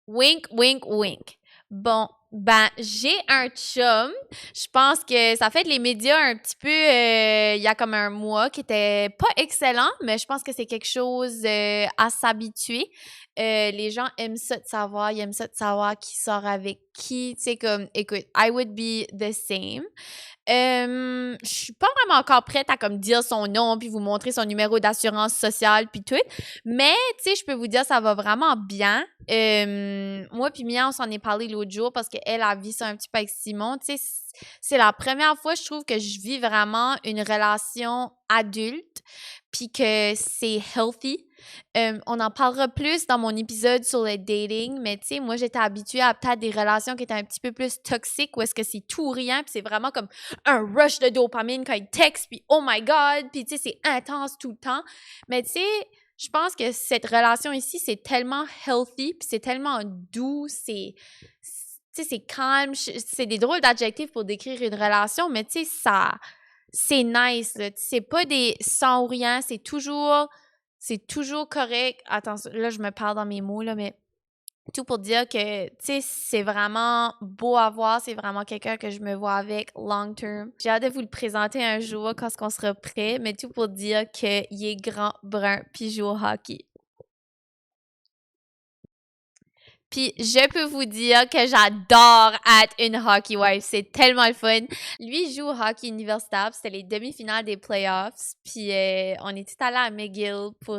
Wink, wink, wink. Bon, ben, j'ai un chum. Je pense que ça fait de les médias un petit peu, il y a comme un mois, qui était pas excellent, mais je pense que c'est quelque chose à s'habituer. Les gens aiment ça de savoir, ils aiment ça de savoir qui sort avec qui. Tu sais, comme, écoute, I would be the same. Je suis pas vraiment encore prête à comme dire son nom puis vous montrer son numéro d'assurance sociale puis tout. Mais, tu sais, je peux vous dire, ça va vraiment bien. Moi puis Mia, on s'en est parlé l'autre jour parce qu'elle a vécu ça un petit peu avec Simon. Tu sais, c'est la première fois, je trouve, que je vis vraiment une relation adulte puis que c'est healthy. On en parlera plus dans mon épisode sur le dating, mais tu sais, moi, j'étais habituée à peut-être des relations qui étaient un petit peu plus toxiques où est-ce que c'est tout ou rien puis c'est vraiment comme un rush de dopamine quand il texte puis oh my god, puis tu sais, c'est intense tout le temps. Mais tu sais, je pense que cette relation ici, c'est tellement healthy, puis c'est tellement doux, tu sais, c'est calme, c'est des drôles d'adjectifs pour décrire une relation, mais tu sais, ça, c'est nice, là. C'est pas des sans ou rien, c'est toujours correct. Attends, là, je me parle dans mes mots, là, mais tout pour dire que, tu sais, c'est vraiment beau à voir. C'est vraiment quelqu'un que je me vois avec long term. J'ai hâte de vous le présenter un jour quand on sera prêt, mais tout pour dire qu'il est grand, brun, puis joue au hockey. Puis je peux vous dire que j'adore être une hockey wife. C'est tellement le fun. Lui, il joue au hockey universitaire. C'était les demi-finales des playoffs. Puis on est tout allés à McGill pour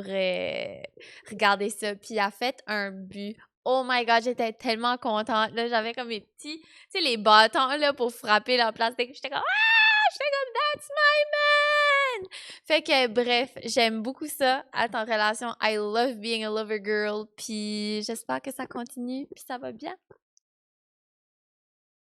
regarder ça. Puis il a fait un but. Oh my God, j'étais tellement contente. Là, j'avais comme mes petits, tu sais, les bâtons là, pour frapper la plastique. J'étais comme, ah! J'étais comme, that's my man! Fait que, bref, j'aime beaucoup ça, être en relation. I love being a lover girl. Puis j'espère que ça continue, puis ça va bien.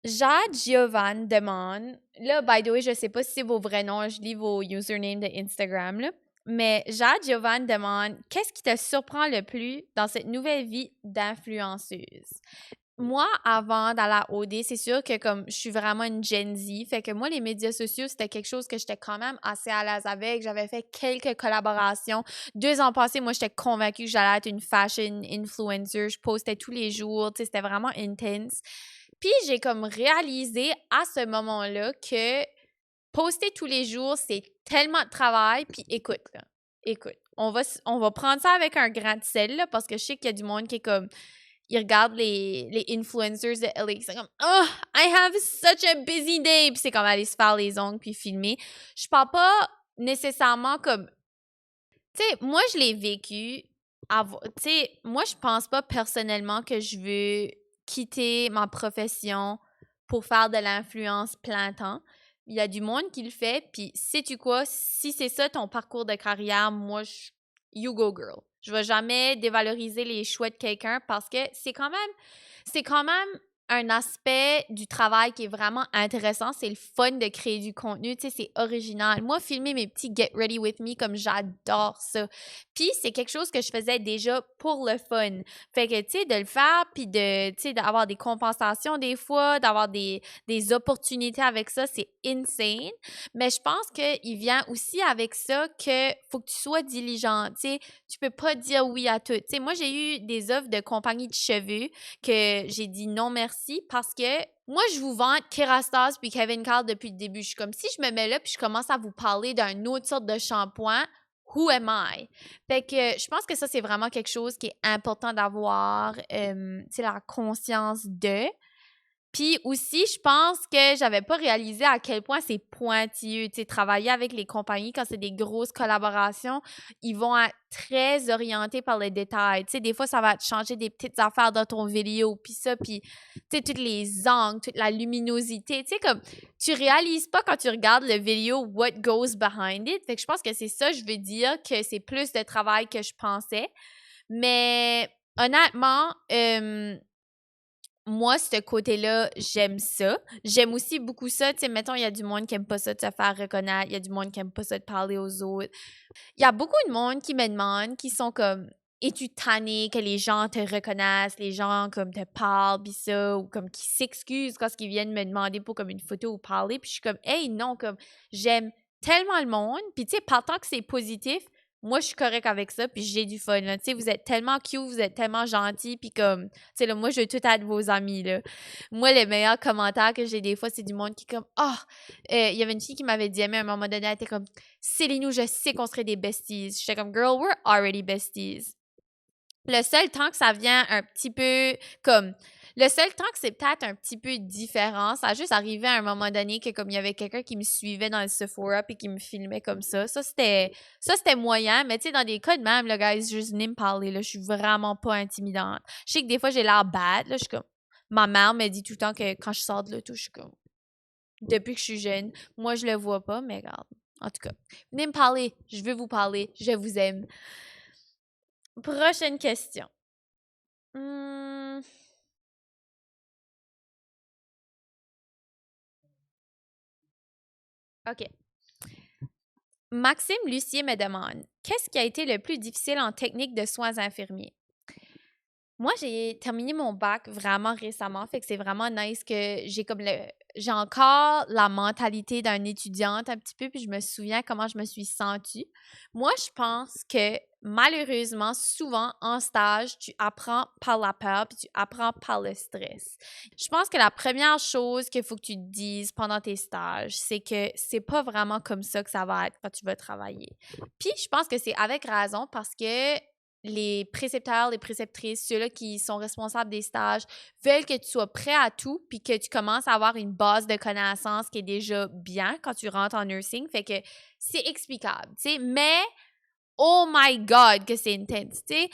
Jade Giovanni demande, là, by the way, je sais pas si c'est vos vrais noms, je lis vos usernames de Instagram, là. Mais Jade Giovanni demande, qu'est-ce qui te surprend le plus dans cette nouvelle vie d'influenceuse? moi, avant d'aller à OD, c'est sûr que comme je suis vraiment une Gen Z, fait que moi, les médias sociaux, c'était quelque chose que j'étais quand même assez à l'aise avec. J'avais fait quelques collaborations. 2 ans passés, moi, j'étais convaincue que j'allais être une fashion influencer. Je postais tous les jours, tu sais, c'était vraiment intense. Puis j'ai comme réalisé à ce moment-là que poster tous les jours, c'est tellement de travail. Puis écoute, là, écoute, on va prendre ça avec un grain de sel, là, parce que je sais qu'il y a du monde qui est comme ils regardent les influencers de LA, c'est comme oh, I have such a busy day, puis c'est comme aller se faire les ongles puis filmer. Je parle pas nécessairement comme tu sais, moi je l'ai vécu tu sais, moi je pense pas personnellement que je veux quitter ma profession pour faire de l'influence plein temps. Il y a du monde qui le fait, puis sais-tu quoi, si c'est ça ton parcours de carrière, moi you go girl. Je vais jamais dévaloriser les choix de quelqu'un parce que c'est quand même un aspect du travail qui est vraiment intéressant. C'est le fun de créer du contenu. Tu sais, c'est original. Moi, filmer mes petits Get Ready With Me, comme j'adore ça. Puis, c'est quelque chose que je faisais déjà pour le fun. Fait que, tu sais, de le faire, puis tu sais, d'avoir des compensations des fois, d'avoir des opportunités avec ça, c'est insane. Mais je pense qu'il vient aussi avec ça que faut que tu sois diligent. Tu sais, tu peux pas dire oui à tout. Tu sais, moi, j'ai eu des offres de compagnie de cheveux que j'ai dit non merci parce que moi, je vous vante Kerastase puis Kevin Carl depuis le début. Je suis comme, si je me mets là puis je commence à vous parler d'une autre sorte de shampoing, who am I? Fait que je pense que ça, c'est vraiment quelque chose qui est important d'avoir, tu sais, la conscience de. Puis aussi, je pense que j'avais pas réalisé à quel point c'est pointilleux. Tu sais, travailler avec les compagnies quand c'est des grosses collaborations, ils vont être très orientés par les détails. Tu sais, des fois, ça va te changer des petites affaires dans ton vidéo, puis ça, puis tu sais, toutes les angles, toute la luminosité. Tu sais, comme, tu réalises pas quand tu regardes le vidéo what goes behind it. Fait que je pense que c'est ça, je veux dire, que c'est plus de travail que je pensais. Mais honnêtement, moi, ce côté-là, j'aime ça. J'aime aussi beaucoup ça. Tu sais, mettons, il y a du monde qui aime pas ça de se faire reconnaître. Il y a du monde qui aime pas ça de parler aux autres. Il y a beaucoup de monde qui me demande, qui sont comme, es-tu tanné que les gens te reconnaissent, les gens comme te parlent, pis ça, ou comme qui s'excusent quand ils viennent me demander pour comme une photo ou parler. Puis je suis comme, hey, non, comme, j'aime tellement le monde. Puis tu sais, partant que c'est positif, moi, je suis correcte avec ça, puis j'ai du fun, là. Tu sais, vous êtes tellement cute, vous êtes tellement gentils, puis comme, tu sais, là, moi, je veux tout être vos amis, là. Moi, les meilleurs commentaires que j'ai des fois, c'est du monde qui est comme, oh, il y avait une fille qui m'avait dit, mais à un moment donné, elle était comme, Céline, je sais qu'on serait des besties. J'étais comme, girl, we're already besties. Le seul temps que ça vient un petit peu comme. Le seul temps que c'est peut-être un petit peu différent, ça a juste arrivé à un moment donné que comme il y avait quelqu'un qui me suivait dans le Sephora et qui me filmait comme ça. Ça, c'était moyen, mais tu sais, dans des cas de même, le gars, juste venez me parler, là, je suis vraiment pas intimidante. Je sais que des fois, j'ai l'air bad, là, je suis comme. Ma mère me dit tout le temps que quand je sors de l'auto, je suis comme. Depuis que je suis jeune, moi, je le vois pas, mais regarde. En tout cas, venez me parler, je veux vous parler, je vous aime. Prochaine question. OK. Maxime Lucier me demande qu'est-ce qui a été le plus difficile en technique de soins infirmiers? Moi, j'ai terminé mon bac vraiment récemment, fait que c'est vraiment nice que j'ai encore la mentalité d'une étudiante un petit peu, puis je me souviens comment je me suis sentie. Moi, je pense que malheureusement, souvent en stage, tu apprends par la peur, puis tu apprends par le stress. Je pense que la première chose qu'il faut que tu te dises pendant tes stages, c'est que c'est pas vraiment comme ça que ça va être quand tu vas travailler. Puis je pense que c'est avec raison parce que les précepteurs, les préceptrices, ceux-là qui sont responsables des stages, veulent que tu sois prêt à tout puis que tu commences à avoir une base de connaissances qui est déjà bien quand tu rentres en nursing. Fait que c'est explicable, tu sais. Mais, oh my God, que c'est intense, tu sais.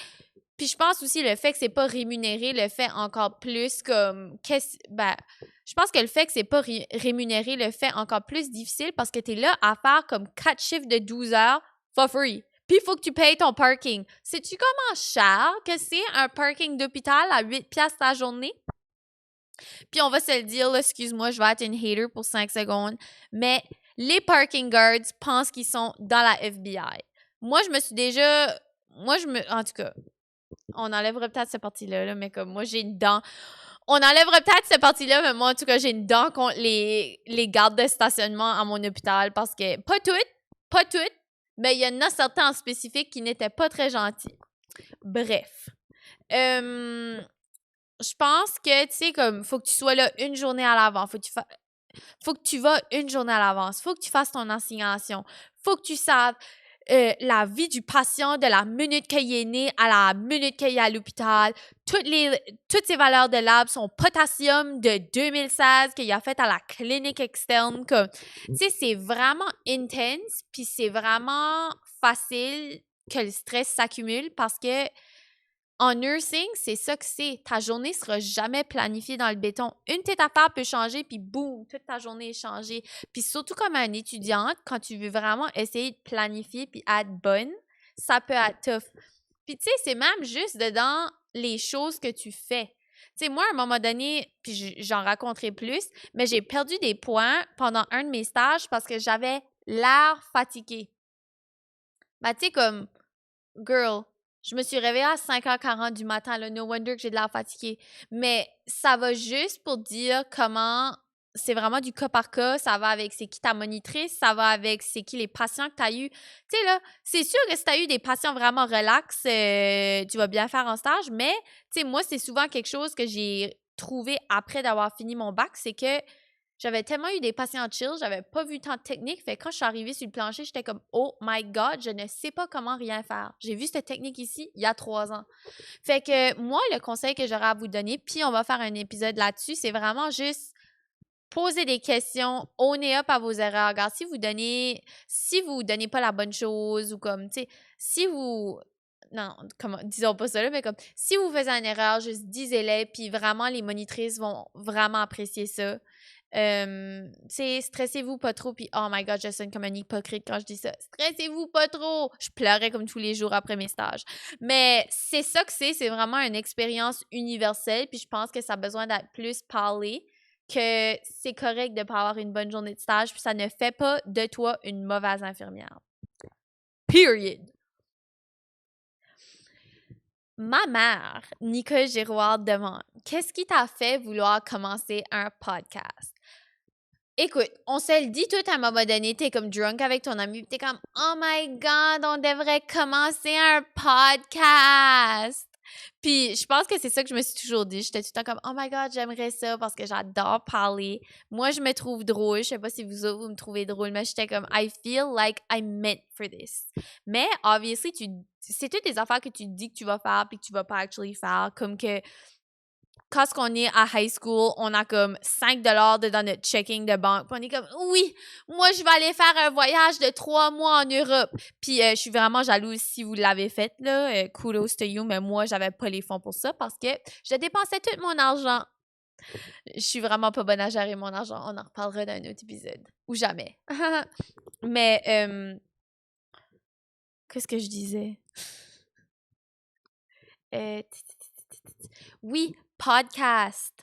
Puis je pense aussi le fait que c'est pas rémunéré le fait encore plus comme je pense que le fait que c'est pas rémunéré le fait encore plus difficile parce que tu es là à faire comme 4 chiffres de 12 heures for free. Puis il faut que tu payes ton parking. Sais-tu comment cher que c'est un parking d'hôpital à 8 piastres la journée? Puis on va se le dire, là, excuse-moi, je vais être une hater pour 5 secondes, mais les parking guards pensent qu'ils sont dans la FBI. Moi, je me suis déjà... En tout cas, on enlèverait peut-être cette partie-là, là, mais comme moi, j'ai une dent. On enlèvera peut-être cette partie-là, mais moi, en tout cas, j'ai une dent contre les gardes de stationnement à mon hôpital parce que, pas toutes, mais il y en a certains en spécifique qui n'étaient pas très gentils. Bref. Je pense que, tu sais, comme, faut que tu sois là une journée à l'avant. Faut que tu vas une journée à l'avance. Faut que tu fasses ton assignation. Faut que tu saves la vie du patient de la minute qu'il est né à la minute qu'il est à l'hôpital. Toutes ces valeurs de lab, son potassium de 2016 qu'il a fait à la clinique externe. Tu sais, c'est vraiment intense, puis c'est vraiment facile que le stress s'accumule parce que en nursing, c'est ça que c'est. Ta journée sera jamais planifiée dans le béton. Une petite affaire peut changer, puis boum, toute ta journée est changée. Puis surtout comme un étudiante, quand tu veux vraiment essayer de planifier puis être bonne, ça peut être tough. Puis tu sais, c'est même juste dedans les choses que tu fais. Tu sais, moi, à un moment donné, puis j'en raconterai plus, mais j'ai perdu des points pendant un de mes stages parce que j'avais l'air fatiguée. Ben, tu sais, comme, girl, je me suis réveillée à 5h40 du matin, là, no wonder que j'ai de l'air fatiguée. Mais ça va juste pour dire comment c'est vraiment du cas par cas, ça va avec c'est qui ta monitrice, ça va avec c'est qui les patients que tu as eu. Tu sais, là, c'est sûr que si tu as eu des patients vraiment relax, tu vas bien faire en stage, mais, tu sais, moi, c'est souvent quelque chose que j'ai trouvé après d'avoir fini mon bac, c'est que j'avais tellement eu des patients chill, j'avais pas vu tant de techniques. Fait que quand je suis arrivée sur le plancher, j'étais comme « Oh my God, je ne sais pas comment rien faire. » J'ai vu cette technique ici il y a 3 ans. Fait que moi, le conseil que j'aurais à vous donner, puis on va faire un épisode là-dessus, c'est vraiment juste poser des questions, owner up à vos erreurs. Regarde, si vous donnez pas la bonne chose ou comme, tu sais, si vous... Non, disons pas ça là, mais comme, si vous faites une erreur, juste disez-les, puis vraiment, les monitrices vont vraiment apprécier ça. Tu sais, stressez-vous pas trop, puis oh my God, je sonne comme un hypocrite quand je dis ça. Stressez-vous pas trop! Je pleurais comme tous les jours après mes stages. Mais c'est ça que c'est vraiment une expérience universelle, puis je pense que ça a besoin d'être plus parlé, que c'est correct de pas avoir une bonne journée de stage, puis ça ne fait pas de toi une mauvaise infirmière. Period! Ma mère, Nicole Giroir, demande « Qu'est-ce qui t'a fait vouloir commencer un podcast? » Écoute, on se le dit tout à un moment donné, t'es comme drunk avec ton ami, t'es comme « Oh my God, on devrait commencer un podcast! » Puis je pense que c'est ça que je me suis toujours dit. J'étais tout le temps comme « Oh my God, j'aimerais ça parce que j'adore parler. Moi, je me trouve drôle. Je sais pas si vous autres, vous me trouvez drôle, mais j'étais comme « I feel like I'm meant for this. » Mais, obviously, c'est toutes des affaires que tu dis que tu vas faire puis que tu vas pas actually faire. Comme que quand on est à high school, on a comme 5 $ dans notre checking de banque. Puis on est comme, oui, moi, je vais aller faire un voyage de 3 mois en Europe. Puis je suis vraiment jalouse si vous l'avez fait, là. Kudos to you, mais moi, j'avais pas les fonds pour ça parce que je dépensais tout mon argent. Je suis vraiment pas bonne à gérer mon argent. On en reparlera dans un autre épisode. Ou jamais. Mais, qu'est-ce que je disais? Oui, podcast.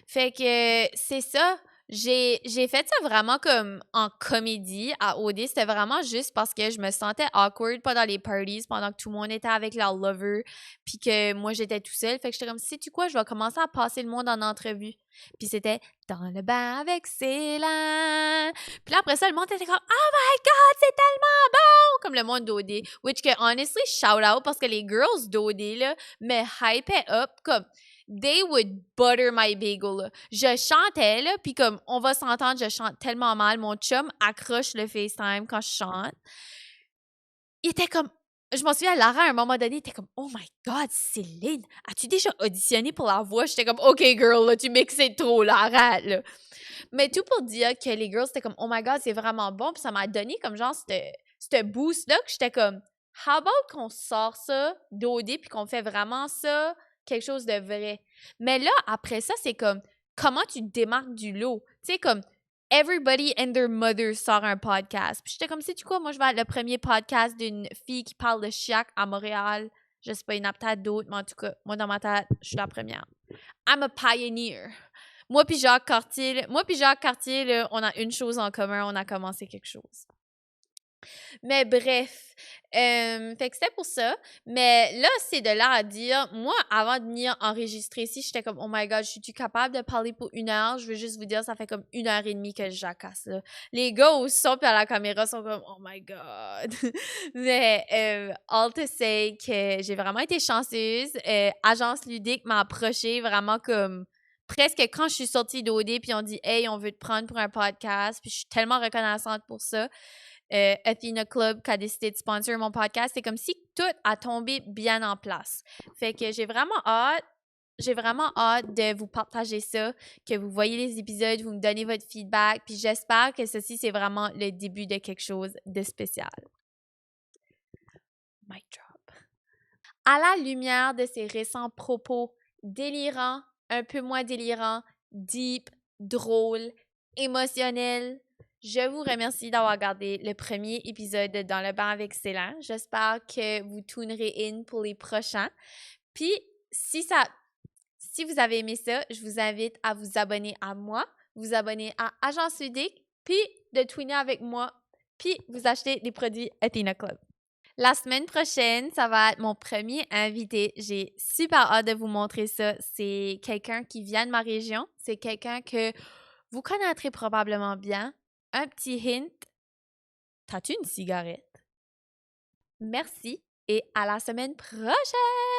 Fait que c'est ça. J'ai fait ça vraiment comme en comédie à OD. C'était vraiment juste parce que je me sentais awkward pas dans les parties pendant que tout le monde était avec leur lover puis que moi j'étais tout seul. Fait que j'étais comme, sais-tu quoi, je vais commencer à passer le monde en entrevue. Puis c'était dans le bain avec Céline. Puis là après ça, le monde était comme, oh my God, c'est tellement bon! Comme le monde d'OD. Which que honestly, shout out parce que les girls d'OD là me hypaient up comme they would butter my bagel, là. Je chantais, là, puis comme, on va s'entendre, je chante tellement mal. Mon chum accroche le FaceTime quand je chante. Il était comme... Je m'en souviens, Lara, à un moment donné, était comme « Oh my God, Céline, as-tu déjà auditionné pour la voix? » J'étais comme « OK, girl, là, tu mixes trop, là, arrête, là. » Mais tout pour dire que les girls, c'était comme « Oh my God, c'est vraiment bon. » Puis ça m'a donné comme genre ce boost-là que j'étais comme « How about qu'on sort ça d'OD puis qu'on fait vraiment ça quelque chose de vrai? » Mais là, après ça, c'est comme comment tu te démarques du lot? Tu sais, comme everybody and their mother sort un podcast. Puis j'étais comme, sais-tu quoi, moi, je vais être le premier podcast d'une fille qui parle de chiac à Montréal. Je sais pas, il y en a peut-être d'autres, mais en tout cas, moi, dans ma tête, je suis la première. I'm a pioneer. Moi puis Jacques Cartier, là, on a une chose en commun, on a commencé quelque chose. Mais bref, fait que c'était pour ça. Mais là, c'est de là à dire, moi, avant de venir enregistrer ici, j'étais comme, oh my god, je suis-tu capable de parler pour 1 heure? Je veux juste vous dire, ça fait comme 1 heure et demie que je jacasse, là. Les gars au son puis à la caméra sont comme, oh my god. Mais all to say que j'ai vraiment été chanceuse. Agence Ludique m'a approché vraiment comme presque quand je suis sortie d'OD puis on dit hey, on veut te prendre pour un podcast, puis je suis tellement reconnaissante pour ça. Athena Club qui a décidé de sponsor mon podcast, c'est comme si tout a tombé bien en place. Fait que j'ai vraiment hâte de vous partager ça, que vous voyez les épisodes, vous me donnez votre feedback, puis j'espère que ceci, c'est vraiment le début de quelque chose de spécial. Mic drop. À la lumière de ces récents propos délirants, un peu moins délirants, deep, drôles, émotionnels, je vous remercie d'avoir regardé le premier épisode de Dans le banc avec Céline. J'espère que vous tunerez in pour les prochains. Puis, si vous avez aimé ça, je vous invite à vous abonner à moi, vous abonner à Agence Ludique, puis de tweener avec moi, puis vous acheter des produits Athena Club. La semaine prochaine, ça va être mon premier invité. J'ai super hâte de vous montrer ça. C'est quelqu'un qui vient de ma région. C'est quelqu'un que vous connaîtrez probablement bien. Un petit hint. T'as-tu une cigarette? Merci et à la semaine prochaine!